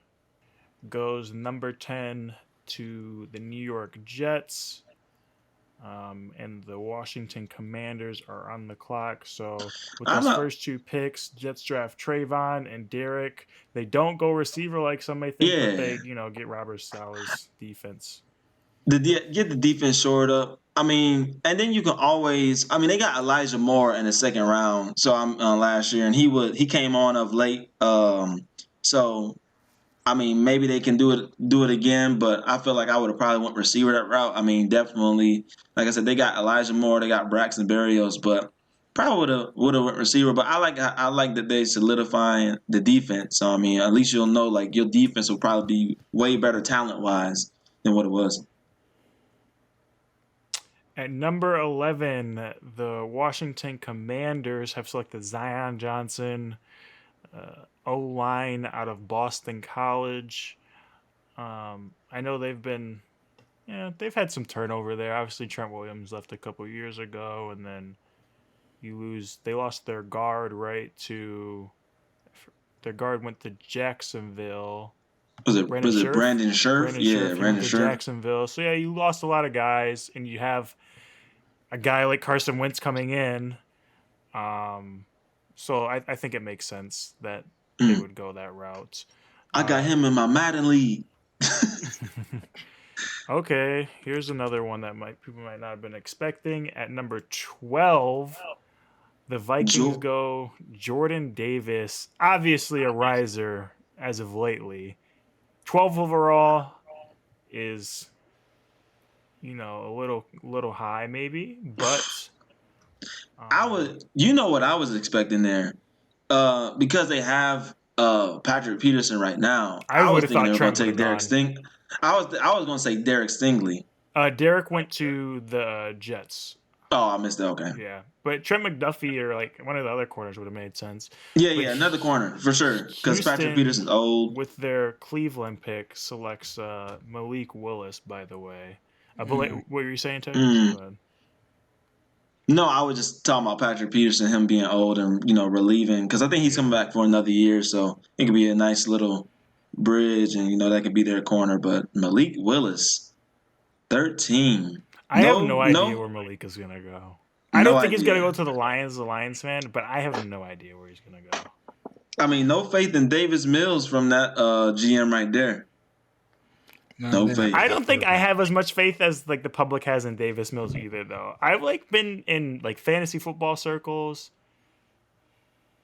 goes number 10 to the New York Jets. And the Washington Commanders are on the clock. So with those first two picks, Jets draft Trayvon and Derek. They don't go receiver like some may think, but they, get Robert Saleh's defense. Get the defense shored up. I mean, and then you can always. I mean, they got Elijah Moore in the second round. So I'm last year, and he came on of late. So I mean, maybe they can do it again, but I feel like I would have probably went receiver that route. I mean, definitely, like I said, they got Elijah Moore, they got Braxton Berrios, but probably would have went receiver. But I like that they solidifying the defense. So I mean, at least you'll know like your defense will probably be way better talent wise than what it was. At number 11, the Washington Commanders have selected Zion Johnson, O-line out of Boston College. I know they've had some turnover there. Obviously, Trent Williams left a couple years ago, and then they lost their guard, their guard went to Jacksonville. Was it Brandon Scherf? Brandon Scherf. Jacksonville. So, you lost a lot of guys, and you have a guy like Carson Wentz coming in. So I think it makes sense that they would go that route. I got him in my Madden league. Okay, here's another one that people might not have been expecting. At number 12, the Vikings go Jordan Davis, obviously a riser as of lately. 12 overall is, a little high maybe, but what I was expecting there, because they have Patrick Peterson right now. I was thinking they were going to take Derek Stingley. I was going to say Derek Stingley. Derek went to the Jets. Oh, I missed that. Okay. Yeah, but Trent McDuffie or like one of the other corners would have made sense. Yeah, another corner for sure. Because Patrick Peterson's old. With their Cleveland pick, selects Malik Willis. By the way, what were you saying, Ted? No, I was just talking about Patrick Peterson, him being old and relieving, because I think he's coming back for another year, so it could be a nice little bridge, and that could be their corner. But Malik Willis, 13. I have no idea where Malik is gonna go. I don't think he's gonna go to the Lions, fan, but I have no idea where he's gonna go. I mean, no faith in Davis Mills from that GM right there. No faith. I don't think I have as much faith as like the public has in Davis Mills either, though. I've been in fantasy football circles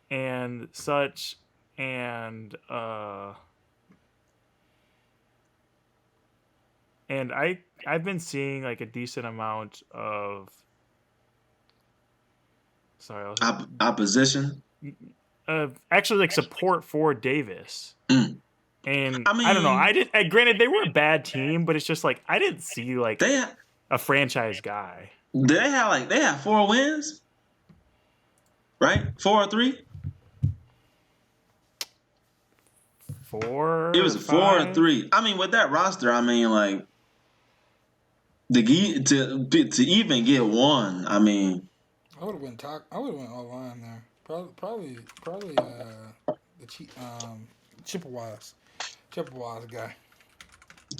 and such, and I've been seeing a decent amount of opposition. Actually, support for Davis. And I don't know. Granted, they were a bad team, but it's just I didn't see a franchise guy. They had 4 wins, right? 4 or 3. 4. It was 4 or 3. I mean, with that roster, I mean, to even get one. I mean, I would have went all line there. Probably the Chippewas. Chippewas guy.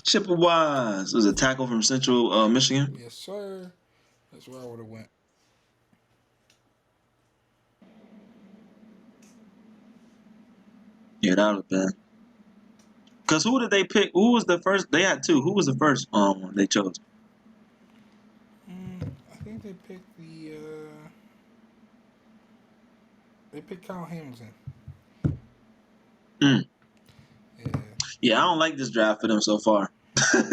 Chippewas was a tackle from Central Michigan. Yes, sir. That's where I would have went. Yeah, that would have been. Because who did they pick? Who was the first? They had 2. Who was the first one they chose? I think they picked They picked Kyle Hamilton. Yeah, I don't like this draft for them so far. All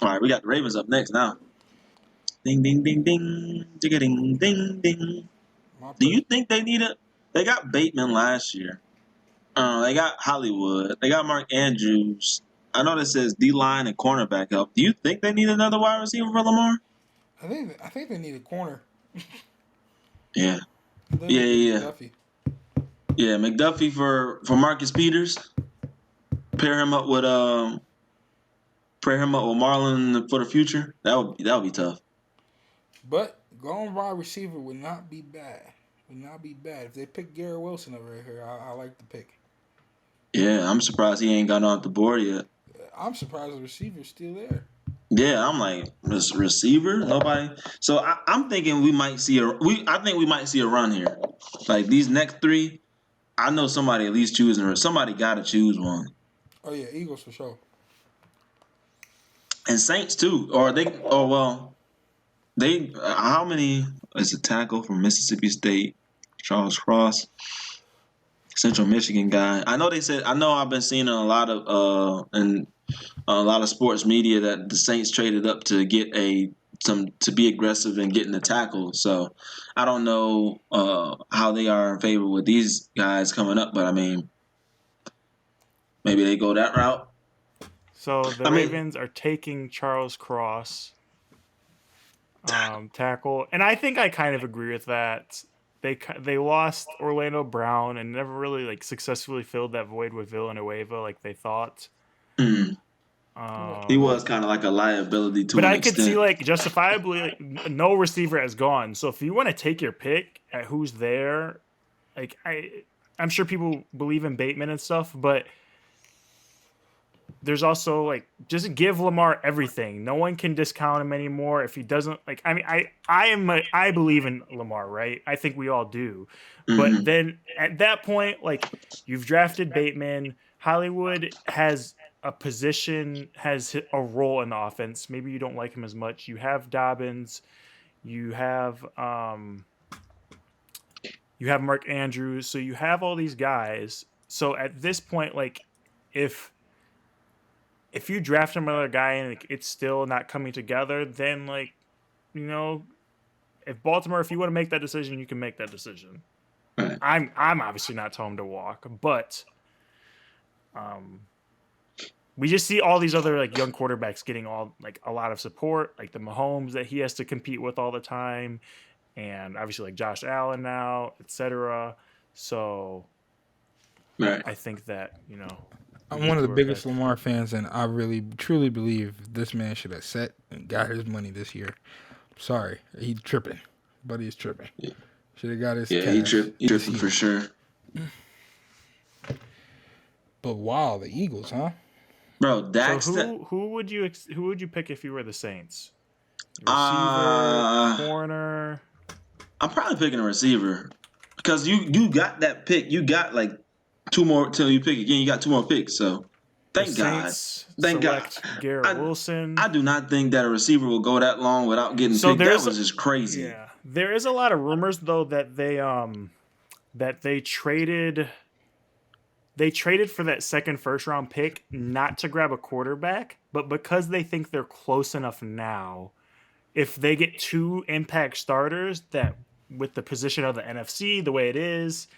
right, we got the Ravens up next now. Ding, ding, ding, ding. Ding, ding, ding, ding. Do you think they got Bateman last year? They got Hollywood. They got Mark Andrews. I know that says D-line and cornerback help. Do you think they need another wide receiver for Lamar? I think they need a corner. Yeah. Yeah. Yeah, McDuffie for Marcus Peters. Pair him up with Marlon for the future. That would be tough. But going wide receiver would not be bad. If they pick Garrett Wilson over here, I like the pick. Yeah, I'm surprised he ain't gotten off the board yet. I'm surprised the receiver's still there. Yeah, I'm like this receiver. Nobody. So I'm thinking we might see I think we might see a run here. Like these next three, I know somebody at least choosing her. Somebody got to choose one. Oh yeah, Eagles for sure. And Saints too. Or they. Oh well. They. How many is a tackle from Mississippi State? Charles Cross. Central Michigan guy. I know they said. I know I've been seeing a lot of sports media that the Saints traded up to get to be aggressive and getting the tackle. So I don't know how they are in favor with these guys coming up, but I mean, maybe they go that route. So the Ravens are taking Charles Cross, tackle, and I think I kind of agree with that. They lost Orlando Brown and never really like successfully filled that void with Villanueva like they thought. Mm. He was kind of like a liability to. But an I extent. could see like justifiably no receiver has gone. So if you want to take your pick at who's there, like I'm sure people believe in Bateman and stuff, but there's also like just give Lamar everything. No one can discount him anymore if he doesn't like. I mean, I believe in Lamar, right? I think we all do. Mm-hmm. But then at that point, like you've drafted Bateman, Hollywood has a position, has a role in the offense. Maybe you don't like him as much. You have Dobbins, you have Mark Andrews, so you have all these guys. So at this point, like if you draft another guy and it's still not coming together, then like, you know, if you want to make that decision, you can make that decision. Right. I'm obviously not telling him to walk, but we just see all these other like young quarterbacks getting a lot of support, like the Mahomes that he has to compete with all the time, and obviously like Josh Allen now, etc. So right. I think that, you know, I'm one of the biggest Lamar fans, and I really, truly believe this man should have set and got his money this year. Sorry, he's tripping. Buddy is tripping. Yeah. Should have got his cash. He tripping for sure. But wow, the Eagles, huh? Bro, Dax. So who would you pick if you were the Saints? Receiver, corner. I'm probably picking a receiver because you got that pick. You got like two more till you pick again. You got two more picks, so thank God. Thank God. Garrett Wilson. I do not think that a receiver will go that long without getting picked. That was just crazy. Yeah, there is a lot of rumors though that they traded for that second first round pick not to grab a quarterback, but because they think they're close enough now, if they get two impact starters that with the position of the NFC the way it is,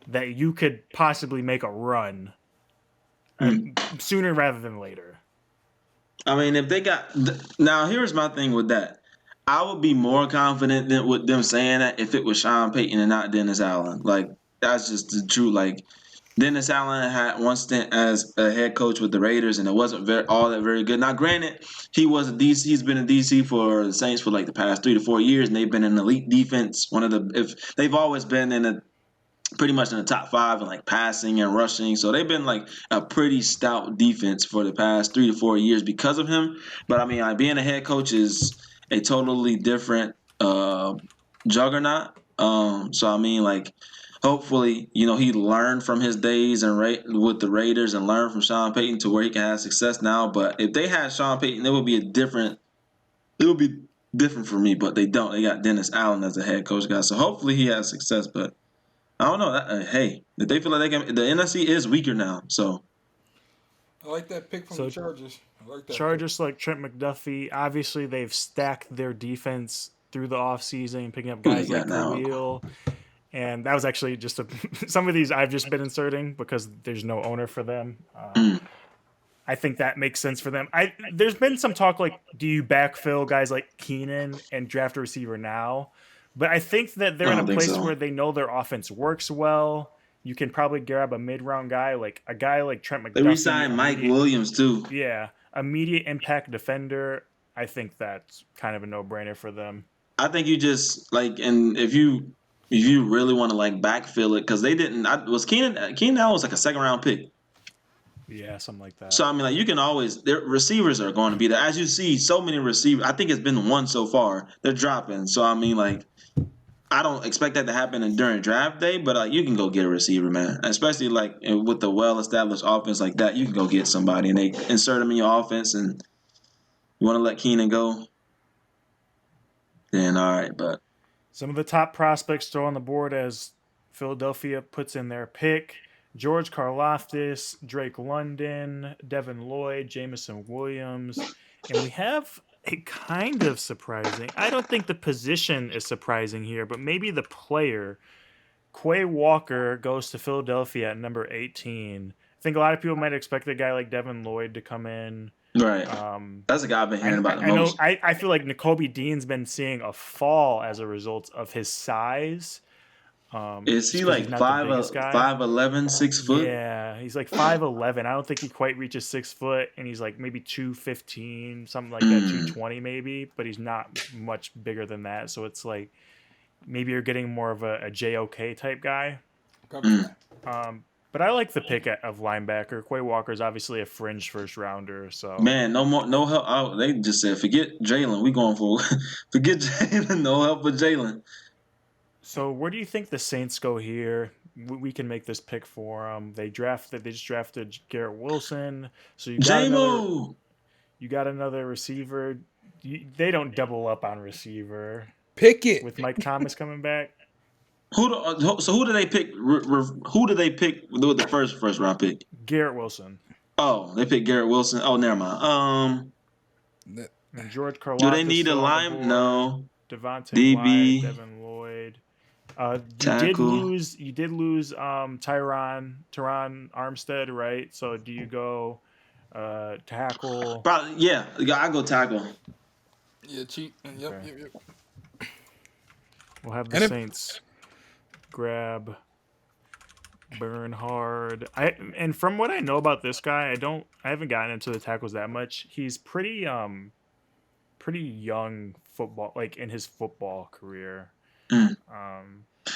that you could possibly make a run sooner rather than later. I mean, if they got now, here's my thing with that. I would be more confident than with them saying that if it was Sean Payton and not Dennis Allen. Like that's just the truth. Like Dennis Allen had one stint as a head coach with the Raiders, and it wasn't all that very good. Now, granted, he was a DC. He's been in DC for the Saints for like the past 3 to 4 years, and they've been an elite defense. They've always been pretty much in the top 5 in like passing and rushing. So they've been like a pretty stout defense for the past 3 to 4 years because of him. But I mean, like, being a head coach is a totally different juggernaut. So I mean, like, hopefully, you know, he learned from his days with the Raiders and learned from Sean Payton to where he can have success now. But if they had Sean Payton, it would be different for me. But they don't. They got Dennis Allen as a head coach guy. So hopefully he has success. But I don't know. Hey, if they feel like they can, the NFC is weaker now. So I like that pick from the Chargers. Chargers like Trent McDuffie. Obviously, they've stacked their defense through the offseason, picking up guys like Khalil. And that was actually just some of these I've just been inserting because there's no owner for them. I think that makes sense for them. There's been some talk like, do you backfill guys like Keenan and draft a receiver now? But I think that they're in a place where they know their offense works well. you can probably grab a mid-round guy, like a guy like Trent They McDuffie. re-signed Mike Williams too. Yeah, immediate impact defender. I think that's kind of a no-brainer for them. I think you just like, and if you really want to like backfill it, because they didn't. Was Keenan Allen was like a second round pick. Yeah, something like that. So I mean, like you can always their receivers are going to be there. As you see, so many receivers. I think it's been one so far. They're dropping. So I mean, like I don't expect that to happen during draft day, but you can go get a receiver, man. Especially like with the well-established offense like that, you can go get somebody and they insert them in your offense. And you want to let Keenan go, then all right. But some of the top prospects still on the board as Philadelphia puts in their pick: George Karlaftis, Drake London, Devin Lloyd, Jamison Williams, and we have a kind of surprising. I don't think the position is surprising here, but maybe the player. Quay Walker goes to Philadelphia at number 18. I think a lot of people might expect a guy like Devin Lloyd to come in. right, that's a guy I've been hearing about the most. I feel like Nakobe Dean's been seeing a fall as a result of his size. Is he like 5'11", 6 foot? Yeah, he's like 5'11". I don't think he quite reaches 6 foot, and he's like maybe 215, something like that, 220 maybe, but he's not much bigger than that. So it's like maybe you're getting more of a JOK type guy. But I like the pick of linebacker. Quay Walker's obviously a fringe first rounder. So Man, no help. Oh, they just said forget Jalen. We going for forget Jalen. No help with Jalen. So where do you think the Saints go here? We can make this pick for them. They just drafted Garrett Wilson. So you got another receiver. They don't double up on receiver. Pick it With Mike Thomas coming back. Who do they pick? Who do they pick with the first round pick? Garrett Wilson. Oh, they picked Garrett Wilson. Oh, never mind. And George Karlaftis. Do they need a line? No. Devontae DB. Wyatt, Devin Lloyd. Tackle. You did lose Teron Armstead, right? So do you go tackle? Probably, yeah. I go tackle. Yeah, cheap. Yep, Okay. yep. We'll have the Saints grab Bernhard. And from what I know about this guy, I haven't gotten into the tackles that much. He's pretty young football, like in his football career.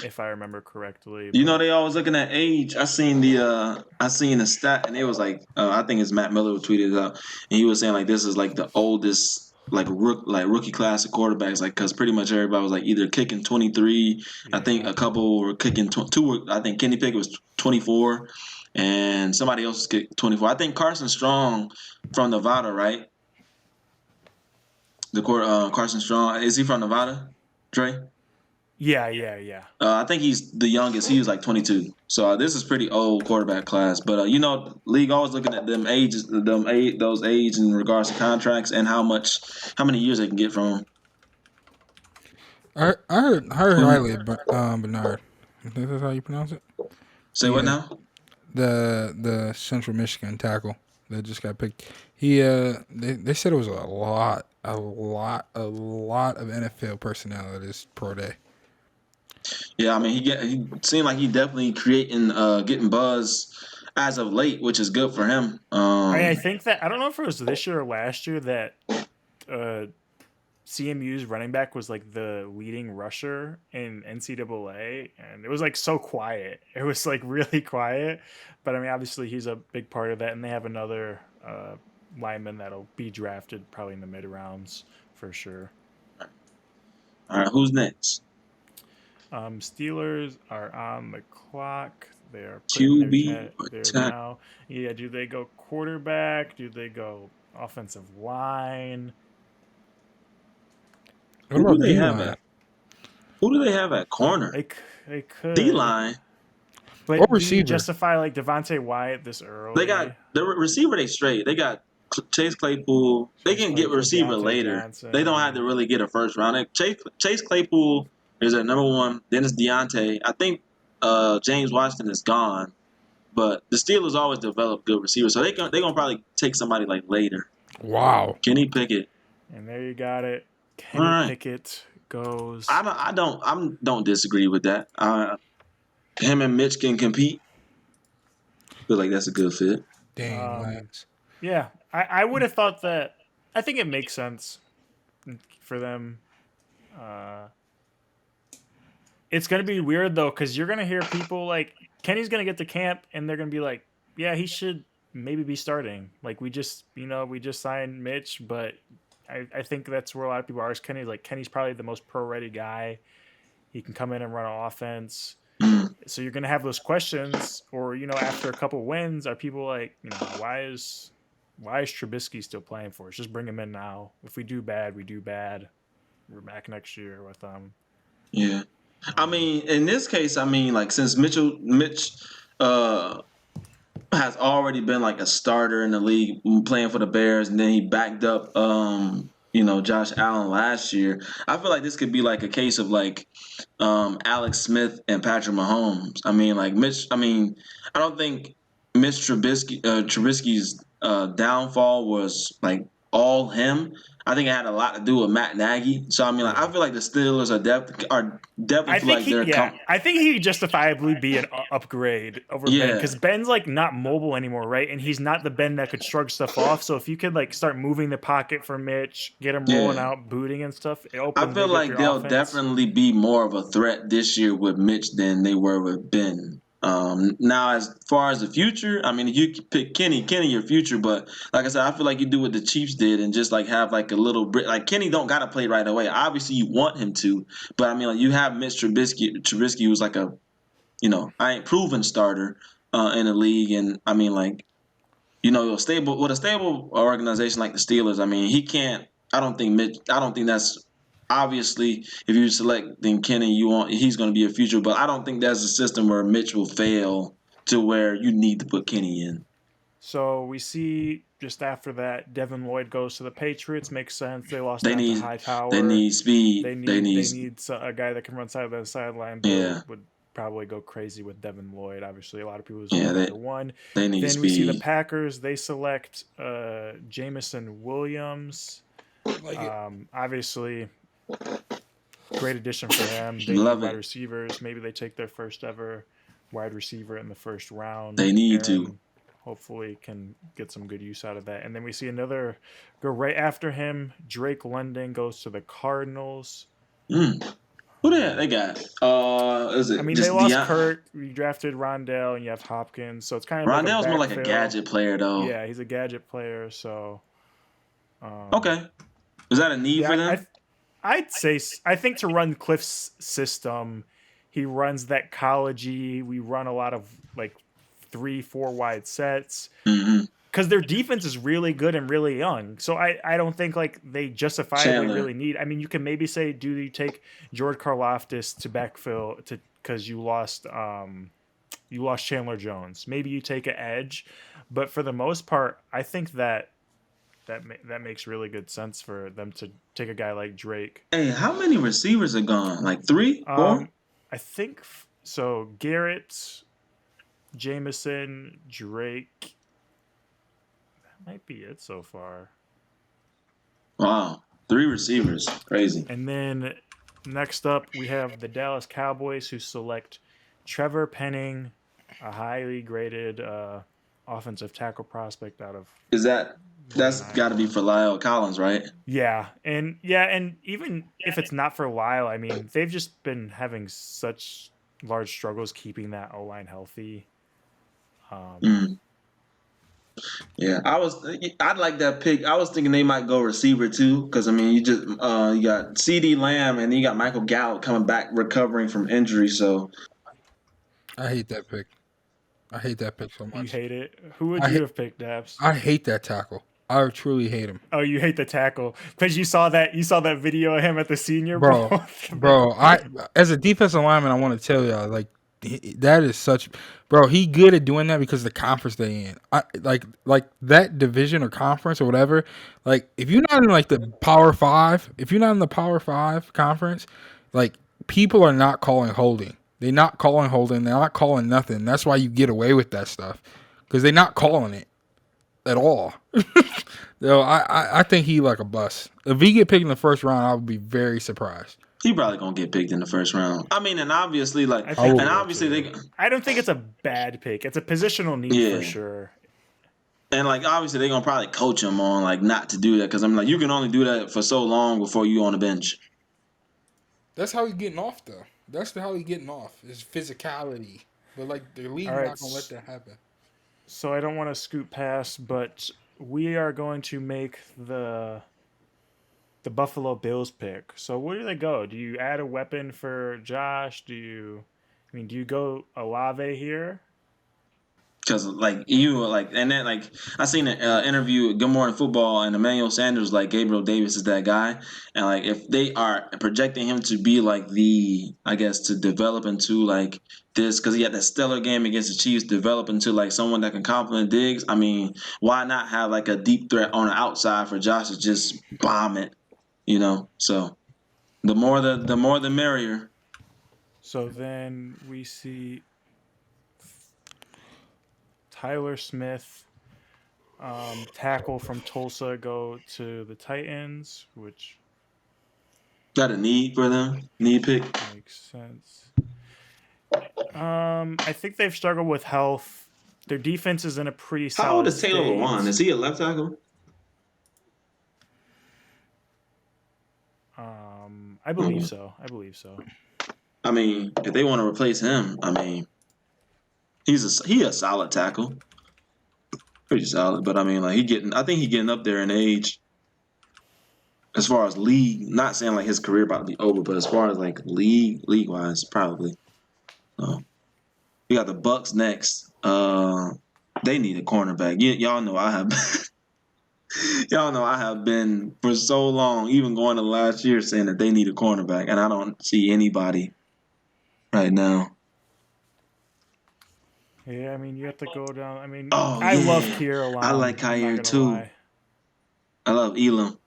If I remember correctly. You know, they always looking at age. I seen the stat, and it was like I think it's Matt Miller who tweeted it out, and he was saying like this is like the oldest rookie class of quarterbacks, like because pretty much everybody was like either kicking 23. I think a couple were kicking 2. I think Kenny Pickett was 24, and somebody else was kicking 24. I think Carson Strong from Nevada, right? Carson Strong, is he from Nevada, Dre? Yeah. I think he's the youngest. He was like 22. So this is pretty old quarterback class. But you know, league always looking at those age in regards to contracts and how many years they can get from them. I heard highly of Bernard. I think that's how you pronounce it. Say what now? The Central Michigan tackle that just got picked. He they said it was a lot of NFL personnel at his pro day. Yeah, I mean he seemed like he definitely getting buzz as of late, which is good for him. I think that I don't know if it was this year or last year that CMU's running back was like the leading rusher in NCAA, and it was like so quiet. It was like really quiet, but I mean obviously he's a big part of that, and they have another lineman that'll be drafted probably in the mid rounds for sure. All right, who's next? Steelers are on the clock. They are QB there now. Yeah, do they go quarterback? Do they go offensive line? What about D-line? Who do they have at corner? They could D-line. But or do receiver. you justify like Devontae Wyatt this early? They got the receiver. They straight. They got Chase Claypool. They can get receiver Deontay later. Johnson. They don't have to really get a first round. Chase Claypool is at number 1. Then it's Deontay. I think James Washington is gone, but the Steelers always develop good receivers, so they're gonna probably take somebody like later. Wow. Kenny Pickett. And there you got it. Kenny Pickett goes. I don't disagree with that. him and Mitch can compete. Feel like that's a good fit. Dang, Lance. Yeah, I would have thought that. I think it makes sense for them. It's gonna be weird though, because you're gonna hear people like Kenny's gonna get to camp, and they're gonna be like, "Yeah, he should maybe be starting." Like we just signed Mitch, but I think that's where a lot of people are. Is Kenny's probably the most pro ready guy. He can come in and run an offense. So you're gonna have those questions, or after a couple wins, are people like, why is Trubisky still playing for us? Just bring him in now. If we do bad, we do bad. We're back next year with Yeah. I mean, in this case, I mean, like since Mitch has already been like a starter in the league playing for the Bears, and then he backed up Josh Allen last year. I feel like this could be like a case of like Alex Smith and Patrick Mahomes. I mean, like Mitch. I mean, I don't think Mitch Trubisky's downfall was like all him. I think it had a lot to do with Matt Nagy. So I mean, like I feel like the Steelers are definitely I feel think like they're I think he justifiably be an upgrade over Ben, because Ben's like not mobile anymore, right? And he's not the Ben that could shrug stuff off. So if you could like start moving the pocket for Mitch, get him rolling out, booting and stuff, I feel like they'll definitely be more of a threat this year with Mitch than they were with Ben. Now, as far as the future, I mean, if you pick Kenny, your future. But like I said, I feel like you do what the Chiefs did and just like have like a little bit. Like Kenny don't gotta play right away. Obviously, you want him to, but I mean, like you have Mitch Trubisky, who's like a, I ain't proven starter in the league, and I mean, like, a stable organization like the Steelers. I mean, he can't. I don't think that's. Obviously, if you select then Kenny, he's going to be a future. But I don't think there's a system where Mitch will fail to where you need to put Kenny in. So we see just after that, Devin Lloyd goes to the Patriots. Makes sense. They lost out to Hightower. They need speed. They need a guy that can run side by sideline. Bill would probably go crazy with Devin Lloyd. Obviously, a lot of people one. They need then speed. We see the Packers. They select Jamison Williams. Obviously. Great addition for them. They need wide receivers. Maybe they take their first ever wide receiver in the first round. They need to. Hopefully can get some good use out of that. And then we see another go right after him. Drake London goes to the Cardinals. Who they got? Is it? I mean, they lost Kurt. We drafted Rondell, and you have Hopkins. So it's kind of Rondell's more like a gadget player, though. Yeah, he's a gadget player. So okay, is that a need for them? I think to run Cliff's system, he runs that college-y. We run a lot of like 3-4 wide sets because their defense is really good and really young. So I don't think like they justifiably really need. I mean, you can maybe say, do you take George Karlaftis to backfill because you lost Chandler Jones? Maybe you take an edge, but for the most part, I think that makes really good sense for them to take a guy like Drake. Hey, how many receivers are gone? Like 3, 4? I think so. Garrett, Jameson, Drake. That might be it so far. Wow, 3 receivers, crazy. And then next up, we have the Dallas Cowboys, who select Trevor Penning, a highly graded offensive tackle prospect out of. That's got to be for Lyle Collins, right? Yeah, and even if it's not for Lyle, I mean, they've just been having such large struggles keeping that O-line healthy. Yeah, I'd like that pick. I was thinking they might go receiver too, because I mean, you got CD Lamb and you got Michael Gallup coming back recovering from injury. So I hate that pick. I hate that pick so much. You hate it? Who would you have picked, Dabz? I hate that tackle. I truly hate him. Oh, you hate the tackle because you saw that video of him at the Senior Bowl. Bro, as a defensive lineman, I want to tell y'all, like, that is such, bro. He good at doing that because the conference they in. Like that division or conference or whatever. Like, if you're not in like the Power 5, if you're not in the Power 5 conference, like, people are not calling holding. They're not calling holding. They're not calling nothing. That's why you get away with that stuff, because they're not calling it at all. So I think he like a bust. If he get picked in the first round, I would be very surprised. He probably gonna get picked in the first round. I mean, and obviously, like, I think and he will, obviously too. they, I don't think it's a bad pick. It's a positional need yeah, for sure. and like obviously they're gonna probably coach him on like not to do that because I'm like, you can only do that for so long before you on the bench. That's how he's getting off, though. That's how he's getting off. Is physicality. But like the league All right, not gonna let that happen. so I don't want to scoot past, but we are going to make the Buffalo Bills pick. So where do they go? Do you add a weapon for Josh? Do you go Olave here? Because like you like, and then like I seen an interview at Good Morning Football, and Emmanuel Sanders like Gabriel Davis is that guy, and like if they are projecting him to be like the, I guess, to develop into like this, because he had that stellar game against the Chiefs, develop into like someone that can complement Diggs. I mean, why not have like a deep threat on the outside for Josh to just bomb it, you know? So the more the merrier. So then we see Tyler Smith, tackle from Tulsa, go to the Titans, which Got a need for them, need pick. makes sense. I think they've struggled with health. Their defense is in a pretty solid How old is Taylor state. Lewan? Is he a left tackle? I believe so. I believe so. I mean, if they want to replace him, I mean, he a solid tackle, pretty solid. But I mean, like I think he getting up there in age. As far as league, not saying like his career about to be over, but as far as like league wise, probably. We got the Bucks next. They need a cornerback. Y'all know I have. Y'all know I have been for so long, even going to last year, saying that they need a cornerback, and I don't see anybody right now. Yeah, I mean, you have to go down. I mean, Oh, I love yeah. Kier Elam. I like I'm not Kyer gonna too. lie. I love Elam.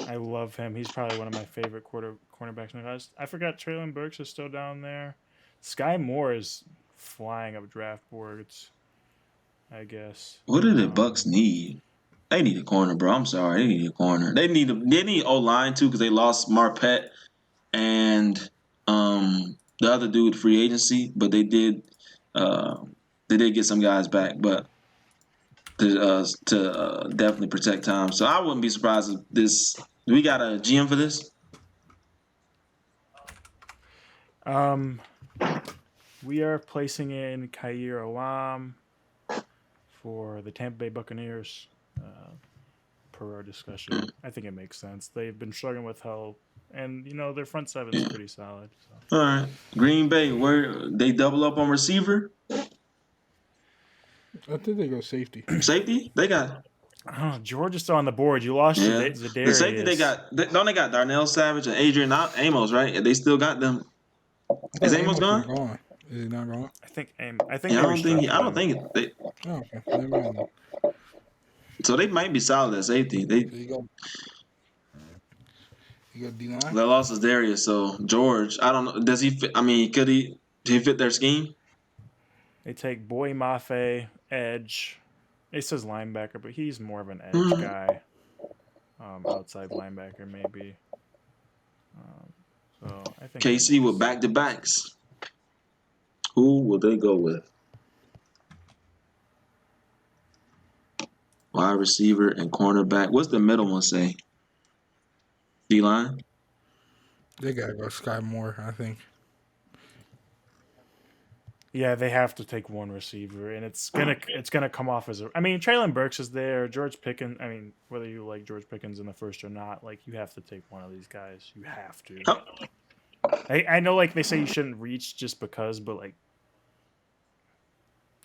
I love him. He's probably one of my favorite cornerbacks. I forgot Traylon Burks is still down there. Sky Moore is flying up draft boards, I guess. What do the Bucks need? They need a corner, bro. I'm sorry, they need a corner. They need O line too because they lost Marpet and the other dude free agency, but they did get some guys back, but to definitely protect time. So I wouldn't be surprised if this. Do we got a GM for this? We are placing in Kyer Elam for the Tampa Bay Buccaneers. Per our discussion, I think it makes sense. They've been struggling with help, and their front seven is pretty solid. So. All right, Green Bay, where they double up on receiver, I think they go safety. safety. They got. Oh, George is still on the board. You lost Zadarius. The safety they got. Don't they got Darnell Savage and Adrian Amos, right? They still got them. Is Amos gone? Is he not gone? I think. Yeah, I don't think. They, Oh, okay. Never mind. so they might be solid at safety. There you go. You got D-line? They lost Darius, so George. I don't know. Does he fit? I mean, could he fit their scheme? They take Boy Mafe, edge. It says linebacker, but he's more of an edge guy. Outside linebacker, maybe. So I think KC with back-to-backs. Who will they go with? Wide receiver and cornerback. What's the middle one say? D-line? They gotta go Sky Moore, I think. Yeah, they have to take one receiver, and it's gonna come off as a. I mean, Traylon Burks is there. George Pickens. I mean, whether you like George Pickens in the first or not, like you have to take one of these guys. You have to. Oh. I know, like they say you shouldn't reach just because, but like.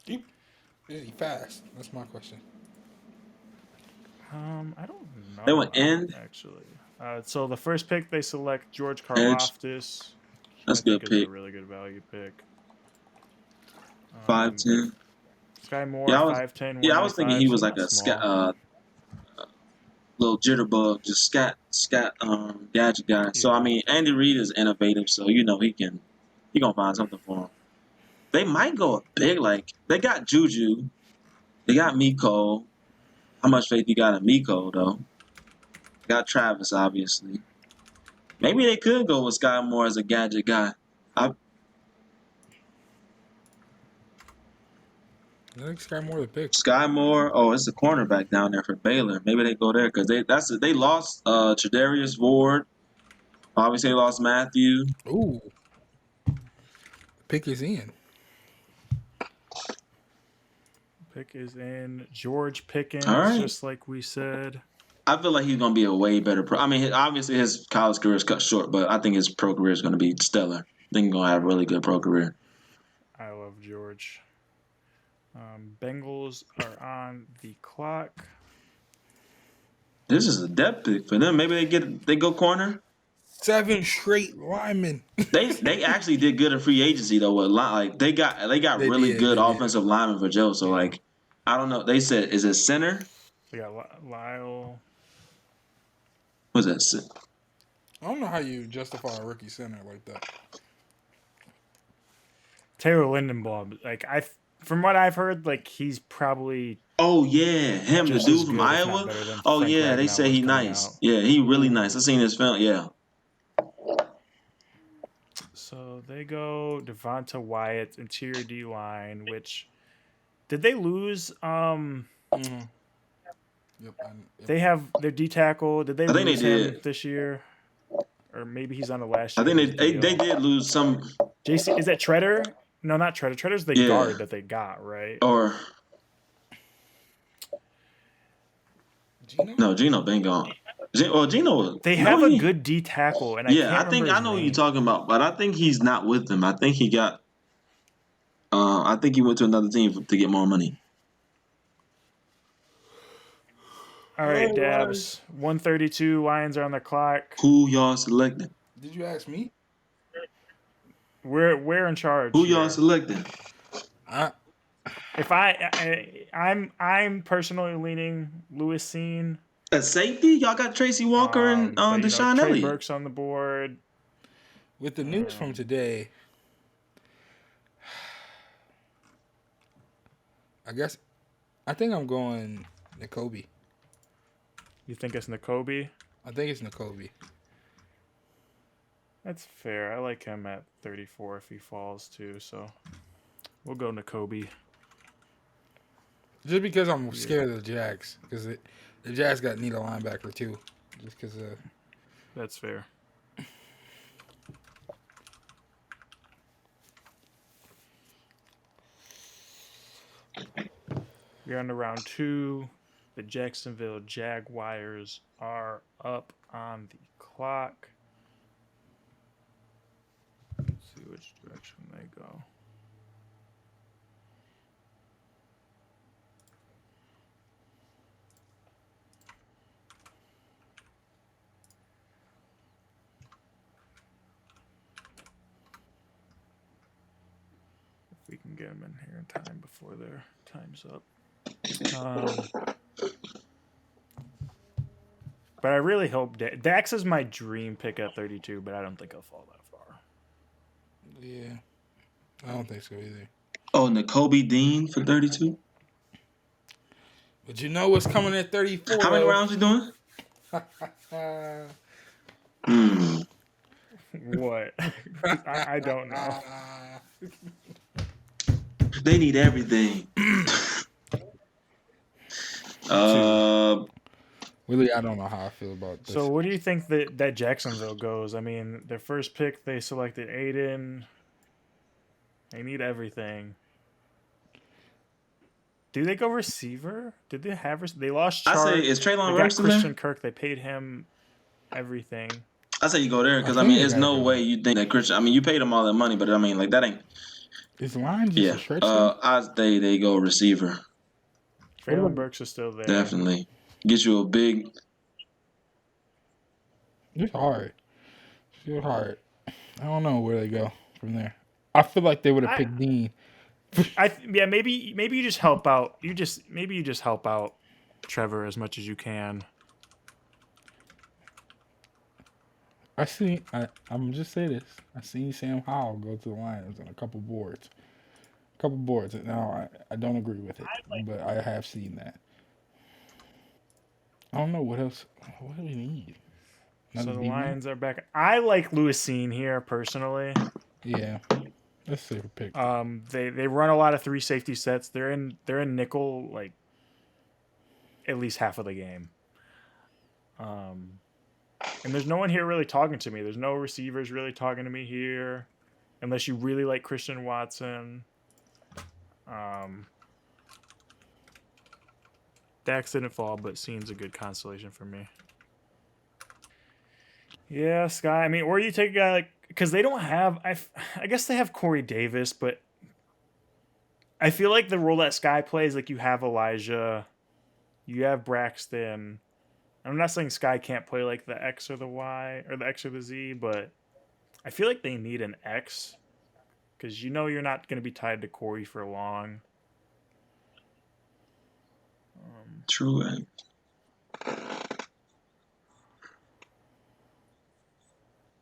Is he fast? That's my question. I don't know. They went end? Actually. So the first pick they select George Karlaftis. That's a good pick. A really good value pick. 5'10". Sky Moore, Yeah, 5'10". I was thinking he was like a little jitterbug, just scat gadget guy. So I mean, Andy Reid is innovative, so he gonna find something for him. They might go big, like they got Juju, they got Miko. How much faith you got in Miko though? They got Travis, obviously. Maybe they could go with Sky Moore as a gadget guy. I think Sky Moore the pick. Sky Moore. Oh, it's a cornerback down there for Baylor. Maybe they go there because they lost Tredarius Ward. Obviously, they lost Matthew. Ooh. Pick is in. Pick is in. George Pickens, All right. just like we said. I feel like he's going to be a way better pro. I mean, obviously his college career is cut short, but I think his pro career is going to be stellar. I think he's going to have a really good pro career. I love George. Bengals are on the clock. This is a depth pick for them. Maybe they go corner. 7 straight linemen. They actually did good in free agency though. Like they got really good offensive linemen for Joe. So like, I don't know. They said is it center? They got Lyle. What's that? I don't know how you justify a rookie center like that. Taylor Lindenbaum. Like from what I've heard, like he's probably. Oh yeah, him, the dude from Iowa. Oh yeah, they say he's nice. Out. Yeah, he really nice. I seen his film. Yeah. So they go Devonta Wyatt, interior D line. Which did they lose? Yep. They have their D tackle. Did they I think lose they him did. this year? Or maybe he's on the last year. I think they did lose some. JC, is that Treader? No, not Treader. Treader's the guard that they got, right? Or Gino? no, Gino been gone. Gino. They have a good D tackle, and I know what you're talking about, but I think he's not with them. I think he got. I think he went to another team to get more money. All right, Dabz. 132. Lions are on the clock. Who y'all selecting? Did you ask me? We're in charge. Who y'all selecting? If I'm personally leaning Lewis Cine. At safety, y'all got Tracy Walker and Deshaun Trey Elliott. Burke's on the board. With the news from today, I think I'm going Nakobe. You think it's Nakobe? I think it's Nakobe. That's fair. I like him at 34 if he falls too. So we'll go Nakobe. Just because I'm scared of the Jags, because the Jags need a linebacker too. Just because. That's fair. We're on to round 2. The Jacksonville Jaguars are up on the clock. Let's see which direction they go. If we can get them in here in time before their time's up. But I really hope Dax is my dream pick at 32, but I don't think I'll fall that far. Yeah, I don't think so either. Oh, Nakobe Dean for 32. But you know what's coming at 34? How many rounds you doing? What? I don't know. They need everything. Really, I don't know how I feel about this. So, what do you think that Jacksonville goes? I mean, their first pick, they selected Aiden. They need everything. Do they go receiver? Did they have? They lost. I Chart. say is Treylon They got Burks in there? Christian Kirk. They paid him everything. I say you go there because I mean, there's no way you think that Christian. I mean, you paid him all that money, but I mean, like that ain't. Is line just a stretch? I say they go receiver. Treylon Burks is still there. Definitely get you a big. It's hard. It's hard. I don't know where they go from there. I feel like they would have picked Dean. Maybe you just help out. You just help out Trevor as much as you can. I'm just say this. I seen Sam Howell go to the Lions on a couple boards. Now I don't agree with it, but I have seen that. I don't know what else. What do we need? Another So the B-man? Lions are back. I like Lewisine here personally. Yeah, that's a safer pick. They run a lot of 3 safety sets. They're in nickel like at least half of the game. And there's no one here really talking to me. There's no receivers really talking to me here, unless you really like Christian Watson. Dax didn't fall, but Scene's a good constellation for me. Yeah, Sky. I mean, or you take a guy like, because they don't have. I guess they have Corey Davis, but I feel like the role that Sky plays, like you have Elijah, you have Braxton. I'm not saying Sky can't play like the X or the Y or the X or the Z, but I feel like they need an X because you know you're not going to be tied to Corey for long. True.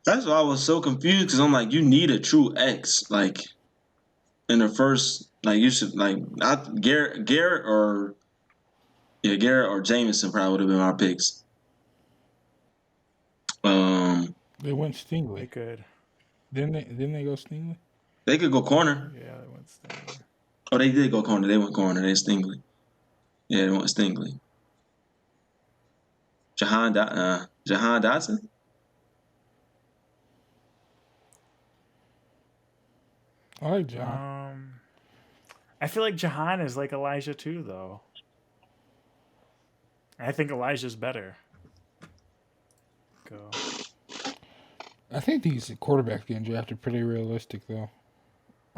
That's why I was so confused because I'm like, you need a true X, like in the first, like you should like not Garrett or Jameson probably would have been my picks. They went They Stingley. could. Didn't they go Stingley? They could go corner. Yeah, they went Stingley. Oh, they did go corner. They went corner. They Stingley. Yeah, they went Stingley. Jahan Dotson. I like John. I feel like Jahan is like Elijah too, though. I think Elijah's better. Go. I think these quarterbacks getting drafted pretty realistic though.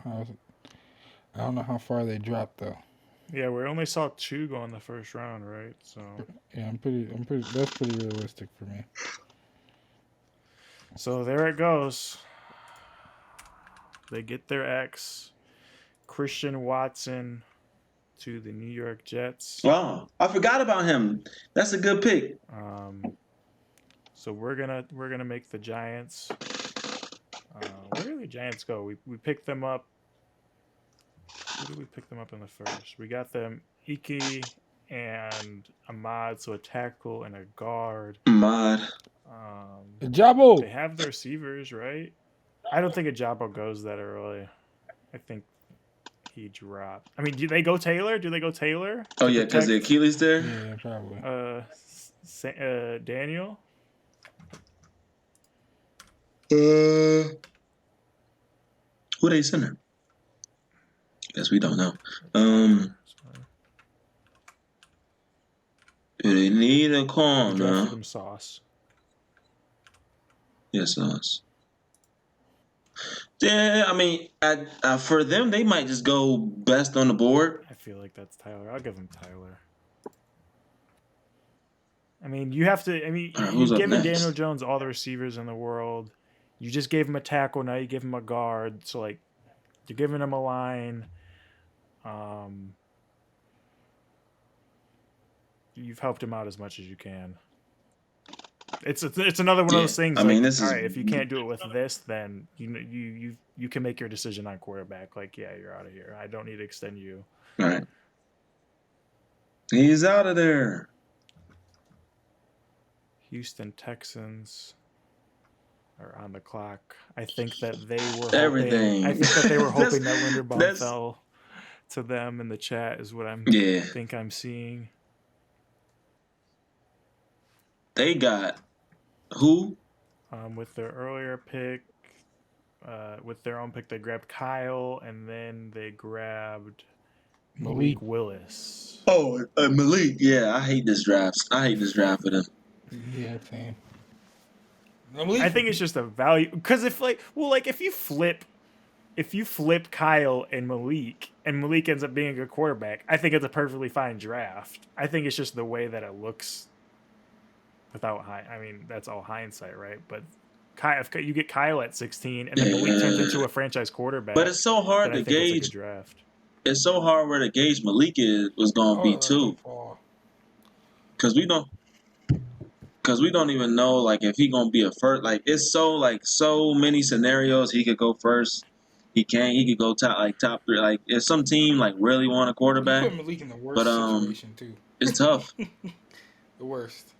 I don't know how far they dropped though. Yeah, we only saw 2 go in the first round, right? So Yeah, I'm pretty. That's pretty realistic for me. So there it goes. They get their X. Christian Watson to the New York Jets. Wow, I forgot about him. That's a good pick. So we're gonna make the Giants. Where did the Giants go? We picked them up. Who did we pick them up in the first? We got them Iki and Ahmad, so a tackle and a guard. Ahmad. Jabo. They have their receivers, right? I don't think Ajabo goes that early. I think he dropped. I mean, do they go Taylor? Oh yeah, because the Achilles there. Yeah, probably. Daniel. Who they center? Guess we don't know. Do they need a corner? Drafted him Sauce. Yes, Sauce. Yeah, I mean, for them, they might just go best on the board. I feel like that's Tyler. I'll give him Tyler. I mean, you have to. I mean, All right, you've who's up given next? Daniel Jones all the receivers in the world. You just gave him a tackle. Now you give him a guard. So like, you're giving him a line. You've helped him out as much as you can. It's another one of those things. I mean, like, this all is- right. If you can't do it with this, then you can make your decision on quarterback. Like, yeah, you're out of here. I don't need to extend you. All right. He's out of there. Houston Texans are on the clock. I think that they were Everything. Hoping, I think that they were hoping That's- that Linderbaum that's- fell to them in the chat. Is what I'm Yeah. think I'm seeing. They got who? With their earlier pick, with their own pick, they grabbed Kyle, and then they grabbed Malik Willis. Oh, Malik. Yeah, I hate this draft. For them. Yeah, same. I think it's just a value because if you flip Kyle and Malik ends up being a good quarterback, I think it's a perfectly fine draft. I think it's just the way that it looks. I mean, that's all hindsight, right? But if you get Kyle at 16 and then Malik turns into a franchise quarterback, But it's so hard then I to think it's a gauge. good draft. It's so hard where to gauge Malik was going to be too, because we don't even know like if he going to be a first. Like it's so many scenarios he could go first. He could go top 3. Like if some team like really want a quarterback, You put Malik in the worst but, situation too. it's tough. The worst.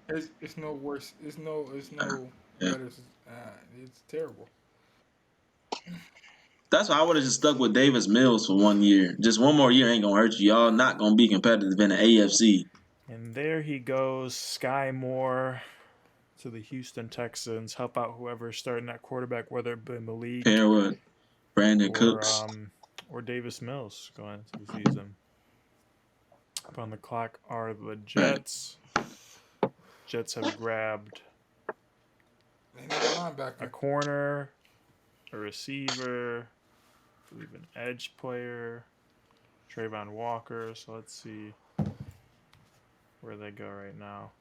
It's no worse. It's no Yeah. better. It's terrible. That's why I would have just stuck with Davis Mills for 1 year. Just one more year ain't gonna hurt you. Y'all not gonna be competitive in the AFC. And there he goes, Sky Moore to the Houston Texans. Help out whoever's starting at quarterback, whether it be Malik Pair with Brandon or Cooks. or Davis Mills going into the season. Up on the clock are the Right. Jets. Jets have grabbed They need a a linebacker. corner, a receiver, I believe an edge player, Trayvon Walker. So let's see where they go right now.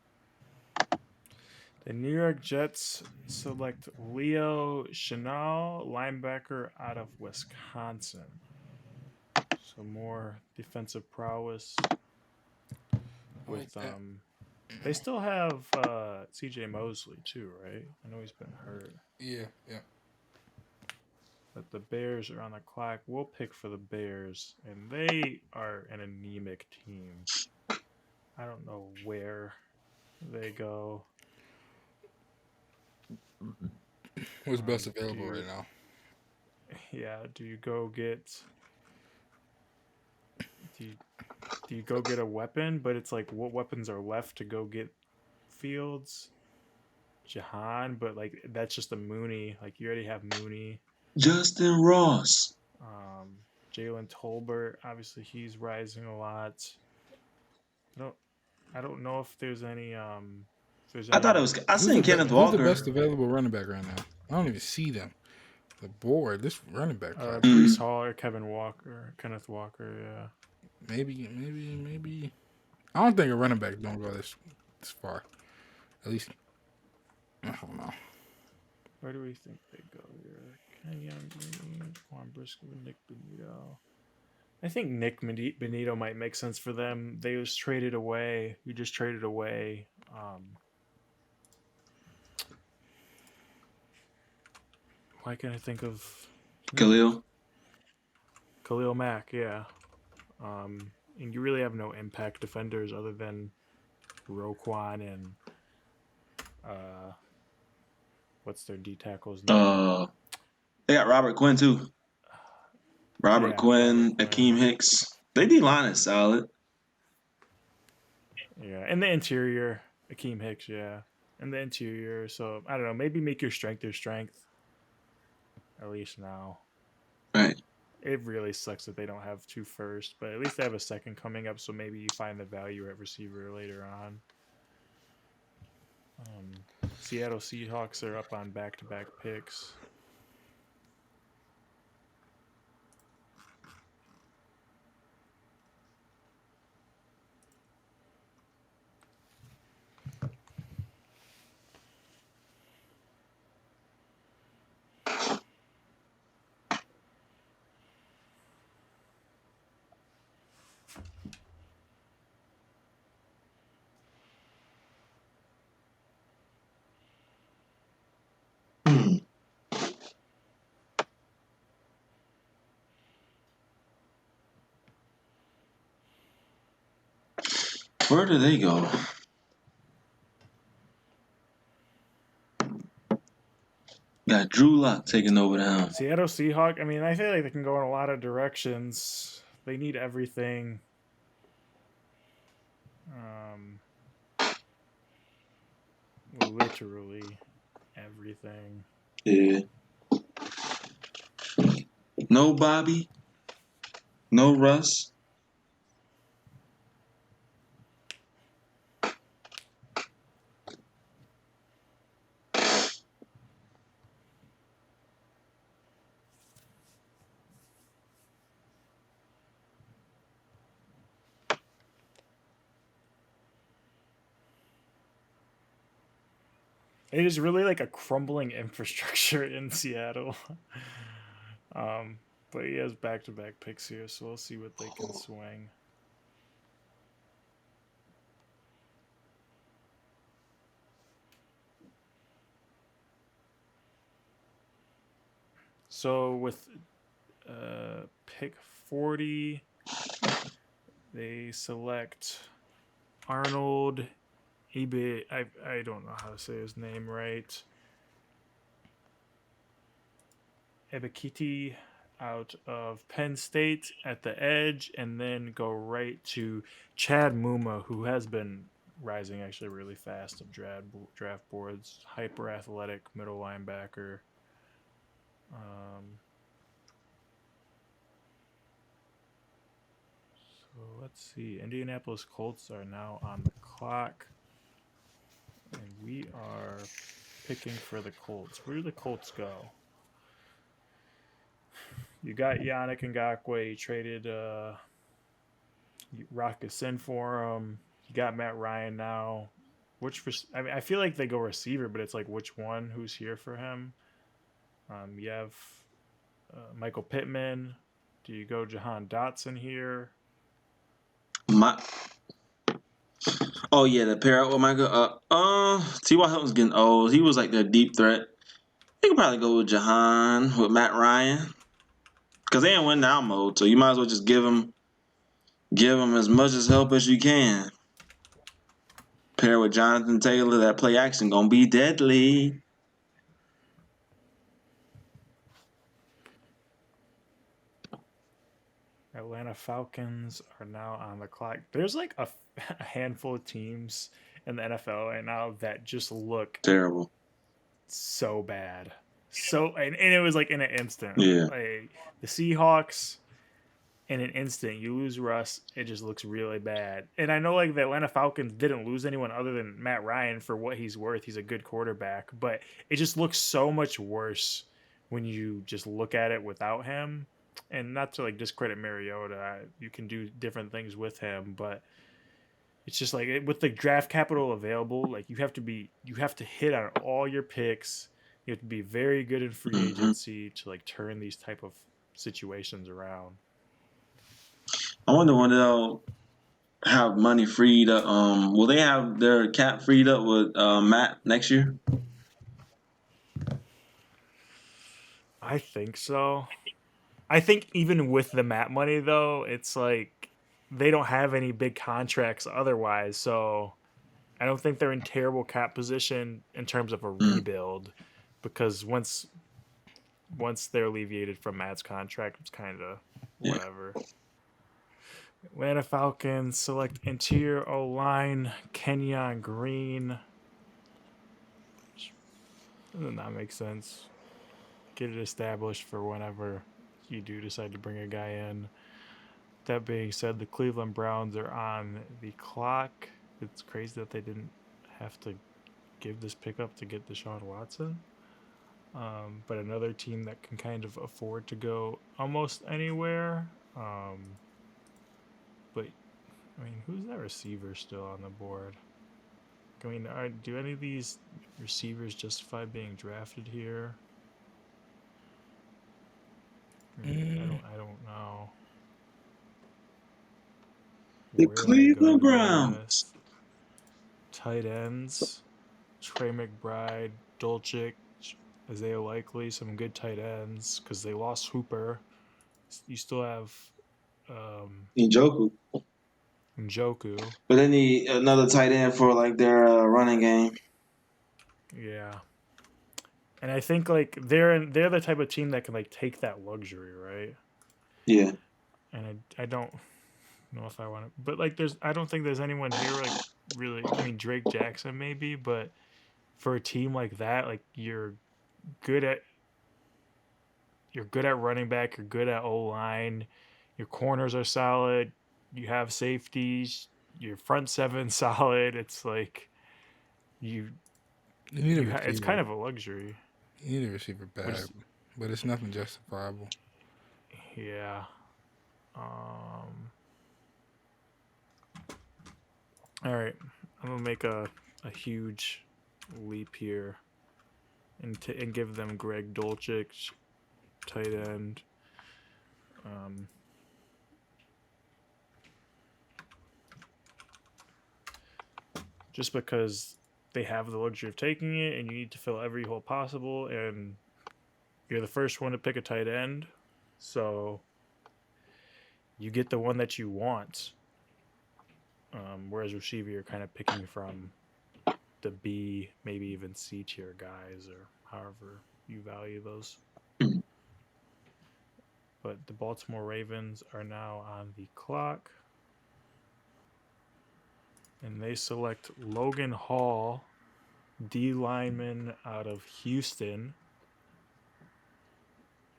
The New York Jets select Leo Chenal, linebacker out of Wisconsin. So more defensive prowess with they still have CJ Mosley too, right? I know he's been hurt. Yeah. But the Bears are on the clock. We'll pick for the Bears, and they are an anemic team. I don't know where they go. What's best available right now? Yeah, do you go get a weapon? But it's like, what weapons are left to go get Fields? Jahan, but like that's just a Mooney. Like you already have Mooney. Justin Ross. Jalen Tolbert, obviously he's rising a lot. I don't know if there's any I thought it was. I seen Kenneth Who's Walker. the best available running back right now? I don't even see them. The board. This running back. Brees Hall or Kenneth Walker, yeah. Maybe. I don't think a running back don't go this far. At least, I don't know. Where do we think they go here? Kenyon Green, Juan Briscoe, Nick Benito. I think Nick Benito might make sense for them. They just traded away. We just traded away. Why can't I think of Khalil Mack? Yeah. And you really have no impact defenders other than Roquan and what's their D tackle's name? They got Robert Quinn too. Robert Quinn, Akeem Hicks. They D line is solid. Yeah, and the interior, Akeem Hicks. Yeah, and the interior. So I don't know. Maybe make your strength your strength. At least now. Right. It really sucks that they don't have 2 first, but at least they have a second coming up. So maybe you find the value at receiver later on. Seattle Seahawks are up on back-to-back picks. Where do they go? Got Drew Lock taking over the helm. Seattle Seahawks. I mean, I feel like they can go in a lot of directions. They need everything. Literally everything. Yeah. No Bobby. No Russ. It is really like a crumbling infrastructure in Seattle. But he has back-to-back picks here, so we'll see what they can swing. So with pick 40, they select Arnold I don't know how to say his name right. Ebikiti out of Penn State at the edge, and then go right to Chad Muma, who has been rising actually really fast of draft boards. Hyper athletic middle linebacker. So let's see. Indianapolis Colts are now on the clock, and we are picking for the Colts. Where do the Colts go? You got Yannick Ngakoue. You traded Rock Sin for him. You got Matt Ryan now. I feel like they go receiver, but it's like which one? Who's here for him? You have Michael Pittman. Do you go Jahan Dotson here? Oh yeah, the pair up with Michael. T.Y. Hilton's getting old. He was like their deep threat. You could probably go with Jahan with Matt Ryan because they ain't win now mode. So you might as well just give him as much as help as you can. Pair with Jonathan Taylor. That play action gonna be deadly. Atlanta Falcons are now on the clock. There's like a handful of teams in the NFL right now that just look terrible, so bad. And it was like in an instant. Yeah. Like the Seahawks, in an instant, you lose Russ, it just looks really bad. And I know like the Atlanta Falcons didn't lose anyone other than Matt Ryan for what he's worth. He's a good quarterback, but it just looks so much worse when you just look at it without him. And not to like discredit Mariota, you can do different things with him, but it's just like with the draft capital available, like you have to hit on all your picks. You have to be very good in free agency to like turn these type of situations around. I wonder when they'll have money freed up. Will they have their cap freed up with Matt next year? I think so. I think even with the Matt money, though, it's like they don't have any big contracts otherwise. So I don't think they're in terrible cap position in terms of a rebuild because once they're alleviated from Matt's contract, it's kind of whatever. Yeah. Atlanta Falcons select interior O-line, Kenyon Green. Doesn't that make sense? Get it established for whenever you do decide to bring a guy in. That being said, the Cleveland Browns are on the clock. It's crazy that they didn't have to give this pickup to get Deshaun Watson. But another team that can kind of afford to go almost anywhere. But, I mean, who's that receiver still on the board? I mean, do any of these receivers justify being drafted here? I don't know. The Cleveland Browns. Tight ends. Trey McBride, Dolchik, Isaiah Likely, some good tight ends because they lost Hooper. You still have Njoku. But they need another tight end for like their running game. Yeah. And I think like they're the type of team that can like take that luxury, right? Yeah. And I don't know if I want to, but like I don't think there's anyone here like really. I mean Drake Jackson maybe, but for a team like that, like you're good at running back, you're good at O-line, your corners are solid, you have safeties, your front seven solid. It's like it's kind of a luxury. You need a receiver bad, but it's nothing justifiable. Yeah. All right. I'm going to make a huge leap here and give them Greg Dulcich, tight end. Just because they have the luxury of taking it and you need to fill every hole possible and you're the first one to pick a tight end. So you get the one that you want. Whereas receiver, you're kind of picking from the B, maybe even C tier guys, or however you value those. But the Baltimore Ravens are now on the clock. And they select Logan Hall, D lineman out of Houston.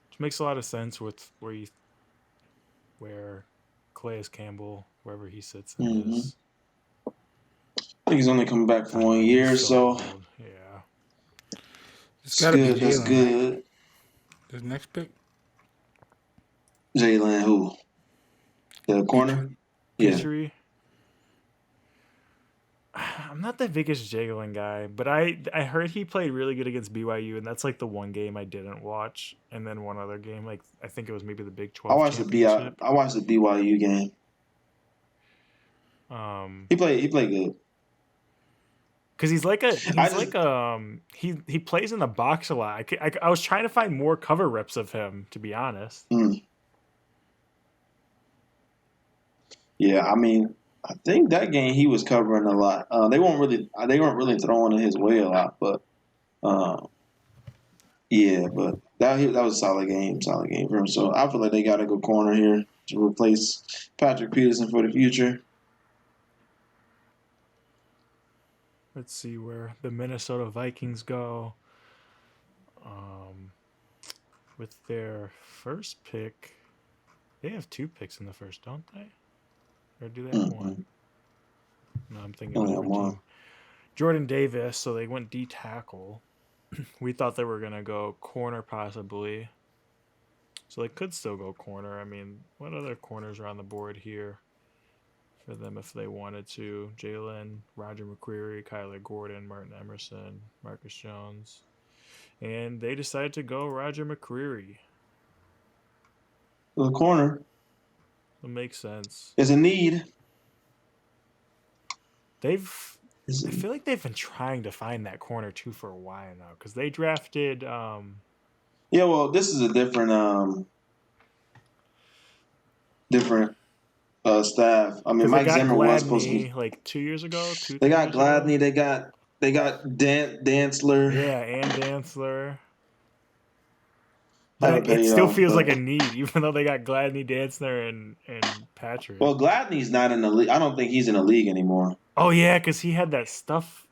Which makes a lot of sense with where Calais Campbell, wherever he sits in this. I think he's only coming back for 1 year, so old. Yeah. It's gotta good. be That's Jalen. good. Right? The next pick. Jalen, who? The corner? Yeah. Petrie. I'm not the biggest Jalen guy, but I heard he played really good against BYU, and that's like the one game I didn't watch, and then one other game, like I think it was maybe the Big 12 I watched championship. I watched the BYU game. He played good. Because he plays in the box a lot. I was trying to find more cover reps of him, to be honest. Yeah, I mean, I think that game he was covering a lot. They weren't really throwing in his way a lot, but yeah, but that was a solid game for him. So I feel like they got to go corner here to replace Patrick Peterson for the future. Let's see where the Minnesota Vikings go. With their first pick, they have 2 picks in the first, don't they? Or do they have 1? No, I'm thinking of different team. Jordan Davis, so they went D tackle. We thought they were going to go corner possibly. So they could still go corner. I mean, what other corners are on the board here for them if they wanted to? Jalen, Roger McCreary, Kyler Gordon, Martin Emerson, Marcus Jones. And they decided to go Roger McCreary. The corner. It makes sense. There's a need. I feel like they've been trying to find that corner too for a while now, because they drafted. Yeah, well, this is a different staff. I mean, Mike Zimmer was supposed to be like 2 years ago. They got Gladney. They got Dantzler. Yeah, and Dantzler. But it still feels like a need, even though they got Gladney, Dantzler, and Patrick. Well, Gladney's not in the league. I don't think he's in the league anymore. Oh yeah, because he had that stuff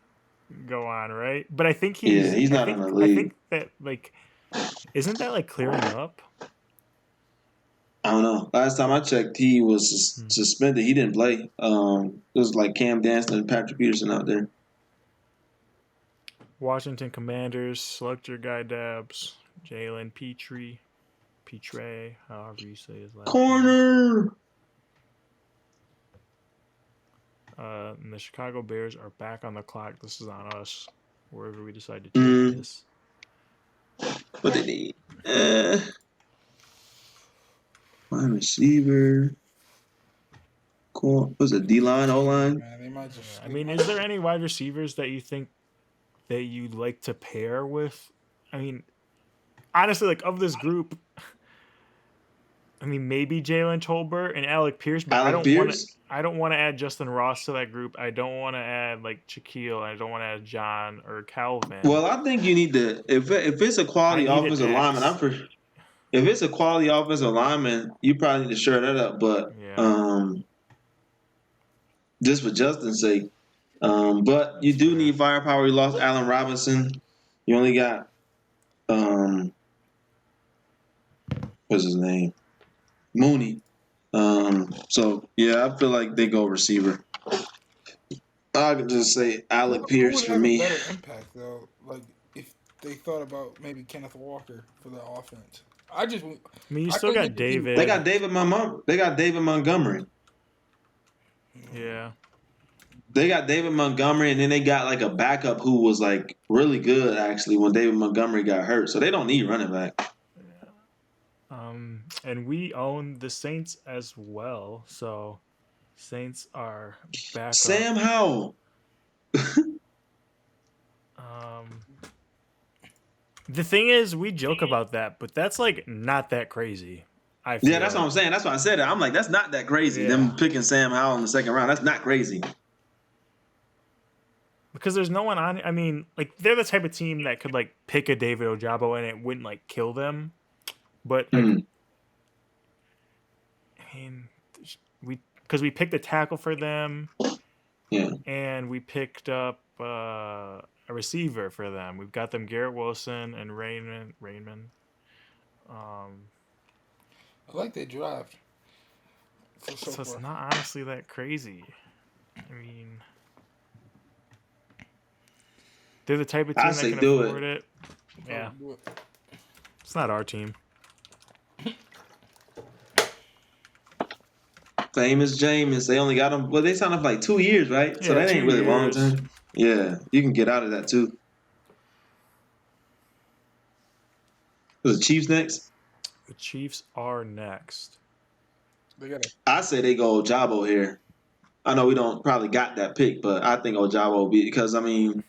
go on, right? But I think he's not in the league. I think that isn't that clearing up? I don't know. Last time I checked, he was suspended. He didn't play. It was like Cam Dantzler and Patrick Peterson out there. Washington Commanders, select your guy Dabz, Jalen Petre, however you say his last name. And the Chicago Bears are back on the clock. This is on us, wherever we decide to take this. What they need? Wide receiver. Cool. What's it? D-line, O-line? I mean, is there any wide receivers that you think that you'd like to pair with? I mean, honestly, of this group, I mean, maybe Jalen Tolbert and Alec Pierce, but I don't want to add Justin Ross to that group. I don't want to add Shaquille. I don't want to add John or Calvin. Well, I think you need to if it's a quality offensive lineman. If it's a quality offensive lineman, you probably need to shore that up. But just for Justin's sake, but you do need firepower. You lost Allen Robinson. You only got what's his name? Mooney. So yeah, I feel like they go receiver. I could just say Alec Pierce for me. Better impact though, if they thought about maybe Kenneth Walker for the offense. I mean, you still got David. They got David Montgomery. Yeah. They got David Montgomery, and then they got a backup who was really good actually when David Montgomery got hurt. So they don't need running back. And we own the Saints as well. So Saints are back. Sam Howell. The thing is, we joke about that, but that's not that crazy. Yeah, that's what I'm saying. That's why I said it. I'm that's not that crazy. Yeah. Them picking Sam Howell in the second round. That's not crazy. because there's no one on. I mean, like they're the type of team that could like pick a David Ojabo and it wouldn't like kill them. But like, I mean, we picked a tackle for them, and we picked up a receiver for them. We've got them Garrett Wilson and Raymond. I like their draft. So it's not honestly that crazy. I mean, they're the type of team that can afford it. Yeah, it's not our team. Famous Jameis. They only got him. Well, they signed him for like 2 years, right? Yeah, so that ain't really long years. term. Yeah, you can get out of that too. The Chiefs next. The Chiefs are next. I say they go Ojabo here. I know we don't probably got that pick, but I think Ojabo will be because I mean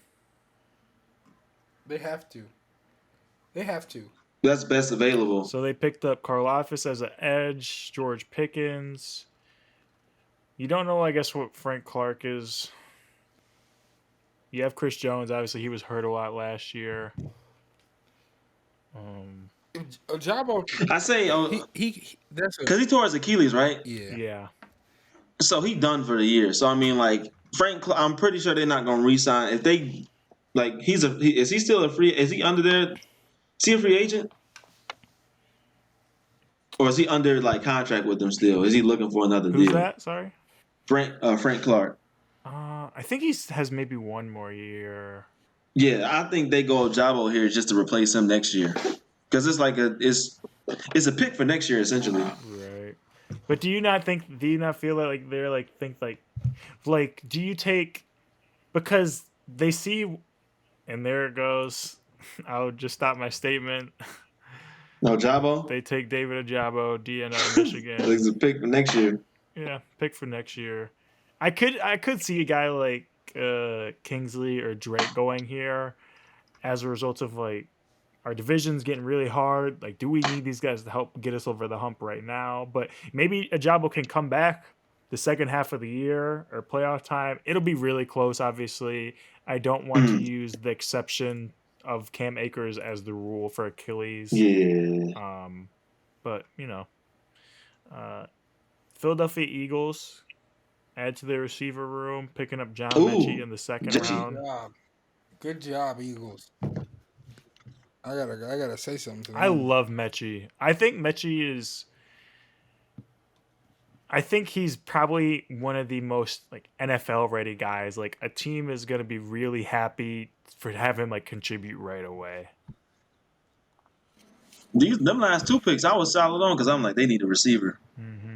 they have to. They have to. That's best available. So they picked up Karlaftis as an edge, George Pickens. You don't know, I guess, what Frank Clark is. You have Chris Jones. Obviously, he was hurt a lot last year. Ojabo. I say he that's because he tore his Achilles, right? Yeah. So he done for the year. So I mean, like Frank, I'm pretty sure they're not gonna re-sign if they like. Is he still a free? Is he under there? Is he a free agent? Or is he under like contract with them still? Is he looking for another deal? Who's that? Sorry. Frank Clark. I think he has maybe one more year. Yeah, I think they go Ojabo here just to replace him next year, because it's like it's a pick for next year essentially. Right. But do you not feel like they're like think like do you take because they see and there it goes. I'll just stop my statement. Ojabo? They take David Ojabo, DN out of Michigan. It's a pick for next year. Yeah, pick for next year. I could see a guy like Kingsley or Drake going here as a result of like our division's getting really hard. Like, do we need these guys to help get us over the hump right now? But maybe Ojabo can come back the second half of the year or playoff time. It'll be really close, obviously. I don't want to use the exception of Cam Akers as the rule for Achilles. Yeah. But, Philadelphia Eagles add to their receiver room, picking up John Mechie in the second round. Good job, Eagles. I gotta say something to them. I love Mechie. I think he's probably one of the most like NFL ready guys. Like a team is gonna be really happy for having him like contribute right away. Them last 2 picks I was solid on because I'm like they need a receiver.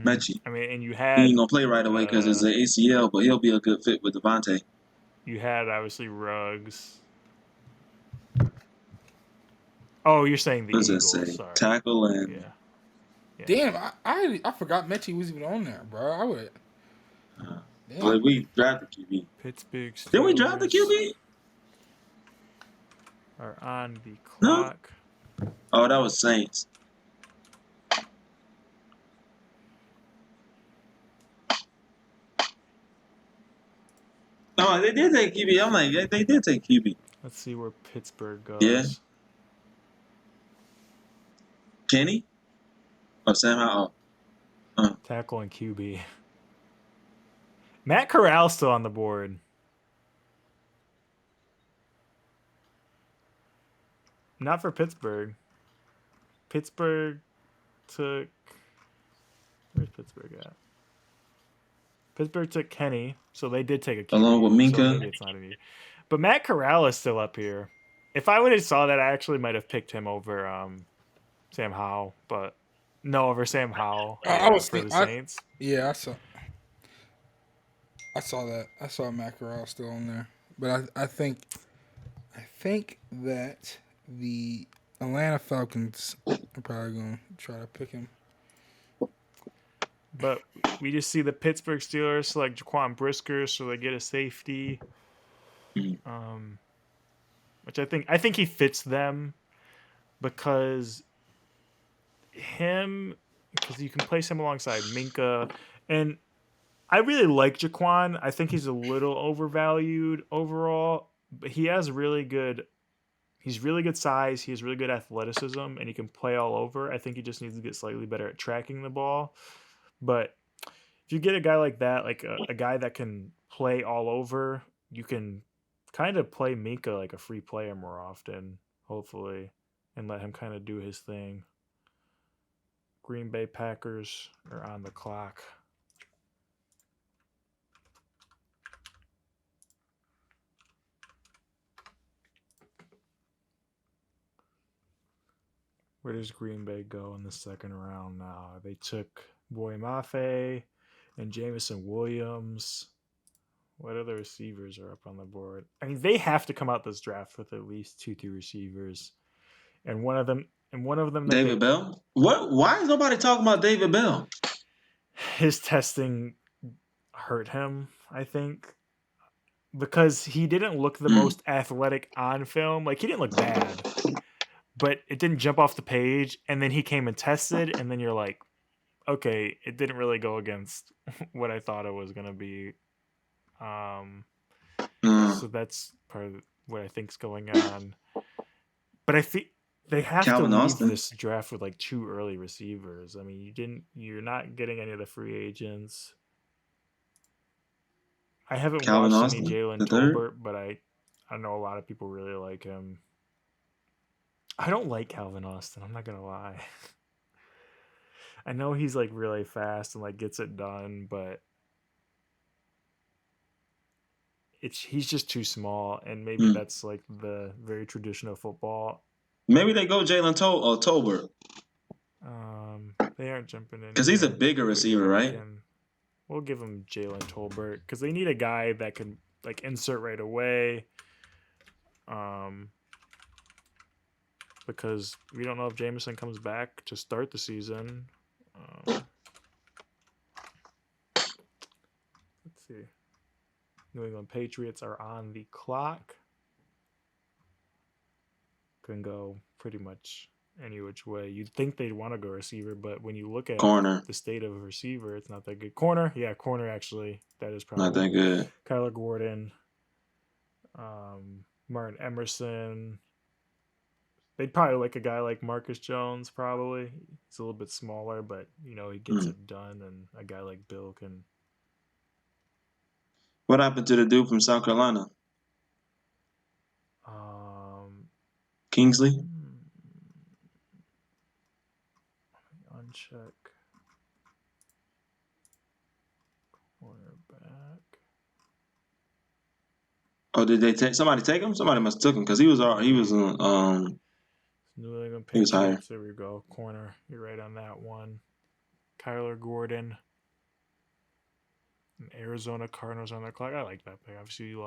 Mechie. I mean, and you He had ain't gonna play right away because it's an ACL, but he'll be a good fit with Devontae. You had obviously Ruggs. Oh, you're saying the Eagles. Sorry. Tackle and yeah. Damn, I forgot Mechie was even on there, bro. I would. But we drafted QB. Pittsburgh Steelers Did we draft the QB? are on the clock. Oh, that was Saints. Oh, they did take QB. I'm like, they did take QB. Let's see where Pittsburgh goes. Yeah. Kenny? Oh, Sam Howell. Tackle and QB. Matt Corral's still on the board. Not for Pittsburgh. Pittsburgh took... Where's Pittsburgh at? Pittsburgh took Kenny, so they did take a QB. Along with Minka. So maybe it's not any. But Matt Corral is still up here. If I would have saw that, I actually might have picked him over Sam Howell, but no, over Sam Howell for the Saints. Yeah, I saw that. I saw Matt Corral still on there, but I think that the Atlanta Falcons are probably going to try to pick him. But we just see the Pittsburgh Steelers select Jaquan Brisker, so they get a safety. Which I think he fits them because you can place him alongside Minka, and I really like Jaquan. I think he's a little overvalued overall. but he has really good. He's really good size. He has really good athleticism, and he can play all over. I think he just needs to get slightly better at tracking the ball. But if you get a guy like that, like a guy that can play all over, you can kind of play Minka like a free player more often, hopefully, and let him kind of do his thing. Green Bay Packers are on the clock. Where does Green Bay go in the second round now? They took Boy Mafe and Jamison Williams. What other receivers are up on the board? I mean, they have to come out this draft with at least 2-3 receivers, and one of them David Bell. What? Why is nobody talking about David Bell? His testing hurt him, I think, because he didn't look the most athletic on film. Like, he didn't look bad, but it didn't jump off the page. And then he came and tested, and then you're like, okay, it didn't really go against what I thought it was gonna be. So that's part of what I think's going on. But I think they have Calvin to leave Austin. this draft with like 2 early receivers. I mean, you're not getting any of the free agents. I haven't Calvin watched Austin, any Jalen the third? Tolbert, but I know a lot of people really like him. I don't like Calvin Austin, I'm not gonna lie. I know he's like really fast and like gets it done, but he's just too small, and maybe that's like the very traditional football. Maybe they go Jalen Tolbert. They aren't jumping in because he's a bigger receiver, right? We'll give him Jalen Tolbert because they need a guy that can like insert right away. Because we don't know if Jameson comes back to start the season. Let's see. New England Patriots are on the clock. Can go pretty much any which way. You'd think they'd want to go receiver, but when you look at Corner. the state of a receiver, it's not that good. Corner, yeah, corner actually. That is probably Not that good. Kyler Gordon, Martin Emerson. They'd probably like a guy like Marcus Jones, probably. He's a little bit smaller, but he gets it done, and a guy like Bill can. What happened to the dude from South Carolina? Kingsley? Uncheck. Cornerback. Oh, did they take somebody take him? Somebody must have took him because he was New England Patriots. He was higher. There we go. Corner. You're right on that one. Kyler Gordon. And Arizona Cardinals on the clock. I like that pick. Obviously, you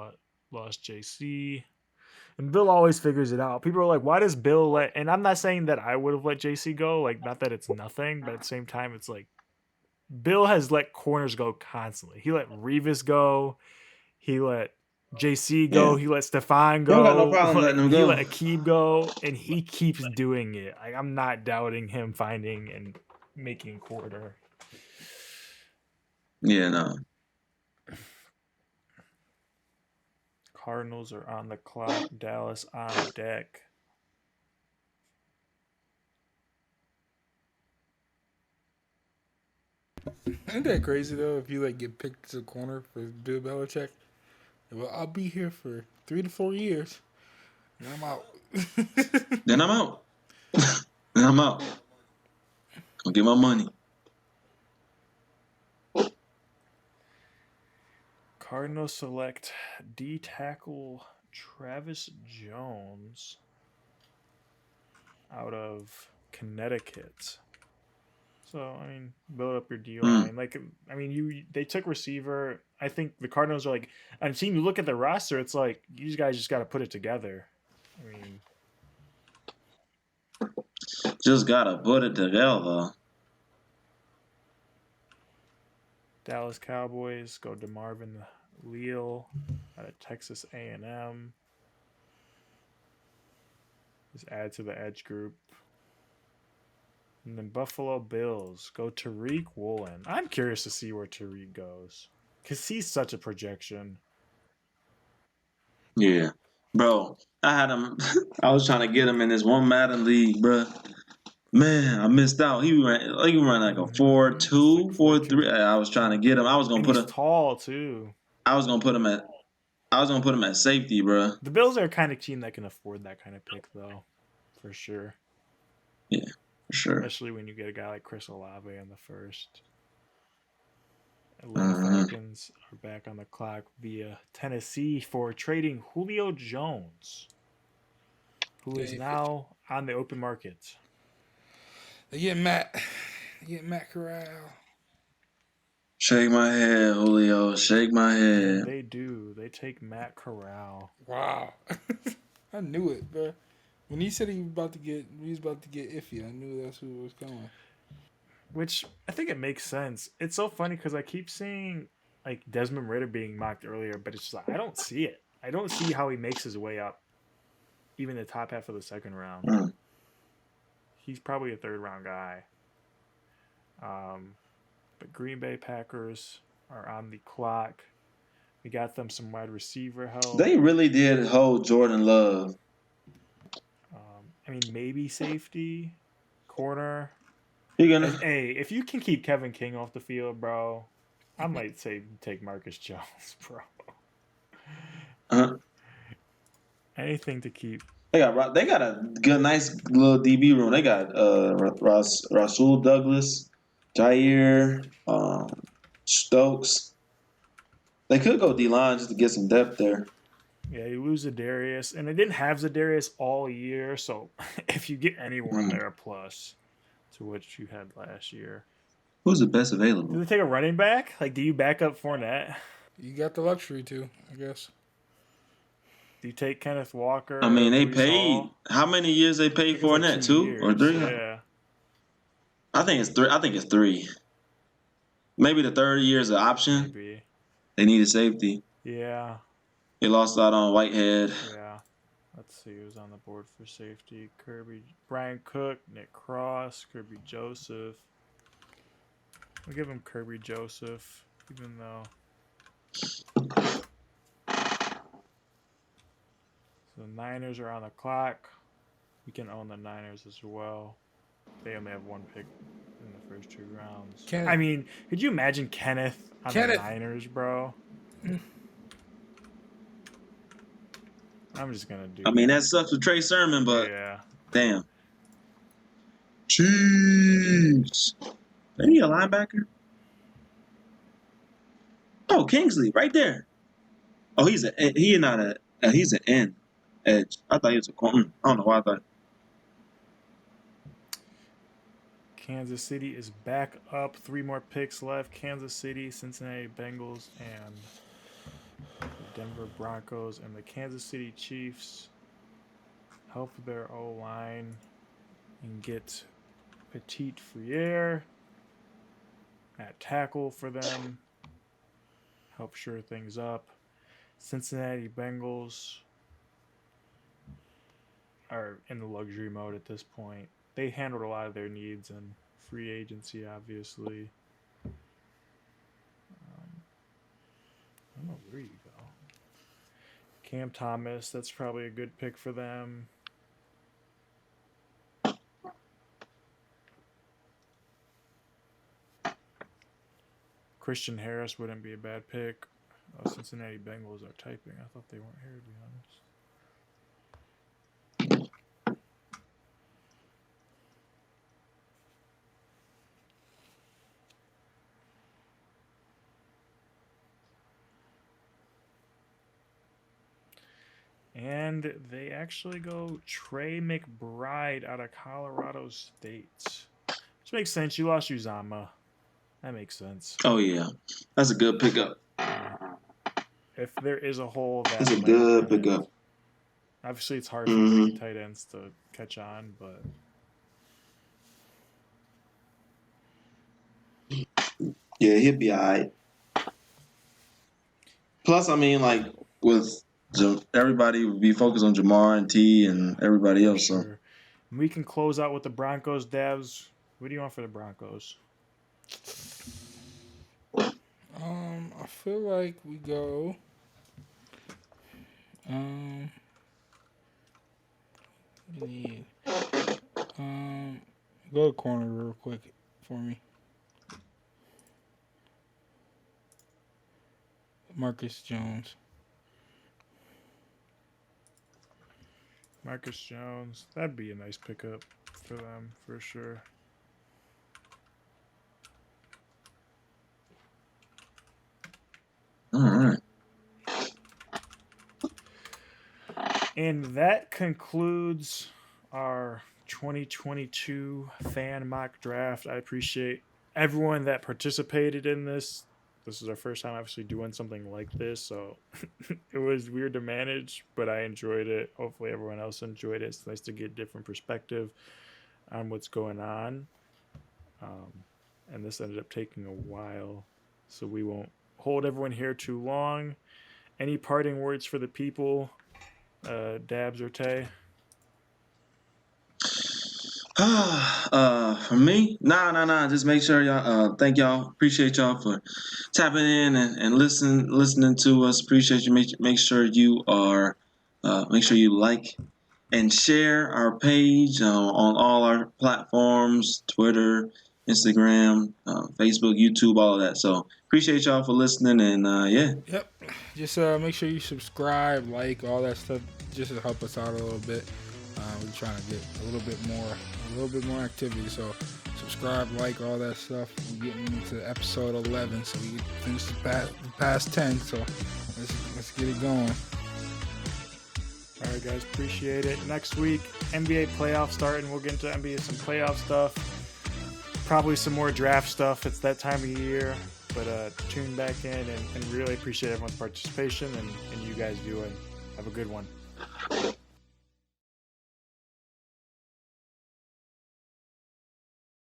lost JC. And Bill always figures it out. People are like, why does Bill let... And I'm not saying that I would have let JC go. Like, not that it's nothing, but at the same time, it's like... Bill has let corners go constantly. He let Revis go. He let JC go. Yeah. He let Stefan go. Don't got no problem letting him He go. let Akib go. And he keeps doing it. Like, I'm not doubting him finding and making corner. Yeah, no. Cardinals are on the clock. Dallas on deck. Isn't that crazy though? If you like get picked to the corner for Bill Belichick, well, I'll be here for 3 to 4 years, and I'm out. Then I'm out. Then I'm out. I'll get my money. Cardinals select D tackle Travis Jones out of Connecticut. So, I mean, build up your D line. Like, I mean, they took receiver. I think the Cardinals are like, I've seen you look at the roster. It's like you guys just got to put it together. I mean, just gotta put it together. Dallas Cowboys go to Marvin Leal out of Texas A&M. Just add to the edge group. And then Buffalo Bills go Tariq Woolen. I'm curious to see where Tariq goes because he's such a projection. Yeah. Bro, I had him. I was trying to get him in this one Madden league, bro. Man, I missed out. He ran like a 4-2, 4-3. I was trying to get him. I was gonna And put he's him. tall too. I was gonna put him at. I was gonna put him at safety, bro. The Bills are a kind of team that can afford that kind of pick, though, for sure. Yeah, for sure. Especially when you get a guy like Chris Olave in the first. Atlanta Falcons are back on the clock via Tennessee for trading Julio Jones, who is now on the open market. They get Matt Corral. Shake my head, Julio. Shake my head. And they do. They take Matt Corral. Wow. I knew it, bro. When he said he was about to get iffy, I knew that's who was coming. Which I think it makes sense. It's so funny because I keep seeing like Desmond Ridder being mocked earlier, but it's just like I don't see it. I don't see how he makes his way up, even the top half of the second round. He's probably a third round guy. But Green Bay Packers are on the clock. We got them some wide receiver help. They really did hold Jordan Love. I mean, maybe safety, corner. Hey, if you can keep Kevin King off the field, bro, I might say take Marcus Jones, bro. Anything to keep. They got a good, nice little DB room. They got Rasul Douglas, Jair, Stokes. They could go D-line just to get some depth there. Yeah, you lose Zadarius, and they didn't have Zadarius all year, so if you get anyone, they're a plus to what you had last year. Who's the best available? Do they take a running back? Like, do you back up Fournette? You got the luxury to, I guess. Do you take Kenneth Walker? I mean, they paid. How many years they paid Fournette? Like 2 or 3? Yeah. I think it's 3. Maybe the third year is an option. Maybe. They need a safety. Yeah. They lost out on Whitehead. Yeah. Let's see who's on the board for safety. Brian Cook, Nick Cross, Kirby Joseph. We'll give him Kirby Joseph, even though. So the Niners are on the clock. We can own the Niners as well. They only have one pick in the first 2 rounds. I mean, could you imagine Kenneth on the Niners, bro? I'm just going to do that sucks with Trey Sermon, but yeah. Damn. Chiefs. Ain't he a linebacker? Oh, Kingsley, right there. Oh, he's an end edge. I thought he was a corner. I don't know why I thought. Kansas City is back up. 3 more picks left. Kansas City, Cincinnati Bengals, and the Denver Broncos. And the Kansas City Chiefs help their O-line and get Petit Friere at tackle for them. Help shore things up. Cincinnati Bengals are in the luxury mode at this point. They handled a lot of their needs in free agency, obviously. I don't know where you go. Cam Thomas, that's probably a good pick for them. Christian Harris wouldn't be a bad pick. Cincinnati Bengals are typing. I thought they weren't here, to be honest. And they actually go Trey McBride out of Colorado State. Which makes sense. You lost Uzama. That makes sense. Oh, yeah. That's a good pickup. If there is a hole, that's a good pickup. Obviously, it's hard for the tight ends to catch on, but... Yeah, he'll be all right. Plus, I mean, like, with everybody would be focused on Jamar and T and everybody else. Sure. So we can close out with the Broncos, Dabz. What do you want for the Broncos? I feel like we go. need. Go to corner real quick for me. Marcus Jones. Marcus Jones. That'd be a nice pickup for them for sure. All right. And that concludes our 2022 fan mock draft. I appreciate everyone that participated in this. This is our first time actually doing something like this, so it was weird to manage, but I enjoyed it. Hopefully everyone else enjoyed it. It's nice to get different perspective on what's going on. And this ended up taking a while, so we won't hold everyone here too long. Any parting words for the people, Dabz or Tay? For me, nah. Just make sure y'all. Thank y'all. Appreciate y'all for tapping in and listening to us. Appreciate you. Make sure you are. Make sure you like and share our page on all our platforms: Twitter, Instagram, Facebook, YouTube, all of that. So appreciate y'all for listening. And yeah. Yep. Just make sure you subscribe, like, all that stuff, just to help us out a little bit. We're trying to get a little bit more activity. So subscribe, like, all that stuff. We're getting into episode 11, so we finished the past 10. So let's get it going. All right, guys, appreciate it. Next week, NBA playoffs starting. We'll get into NBA some playoff stuff. Probably some more draft stuff. It's that time of year. But tune back in and really appreciate everyone's participation and you guys viewing. Have a good one.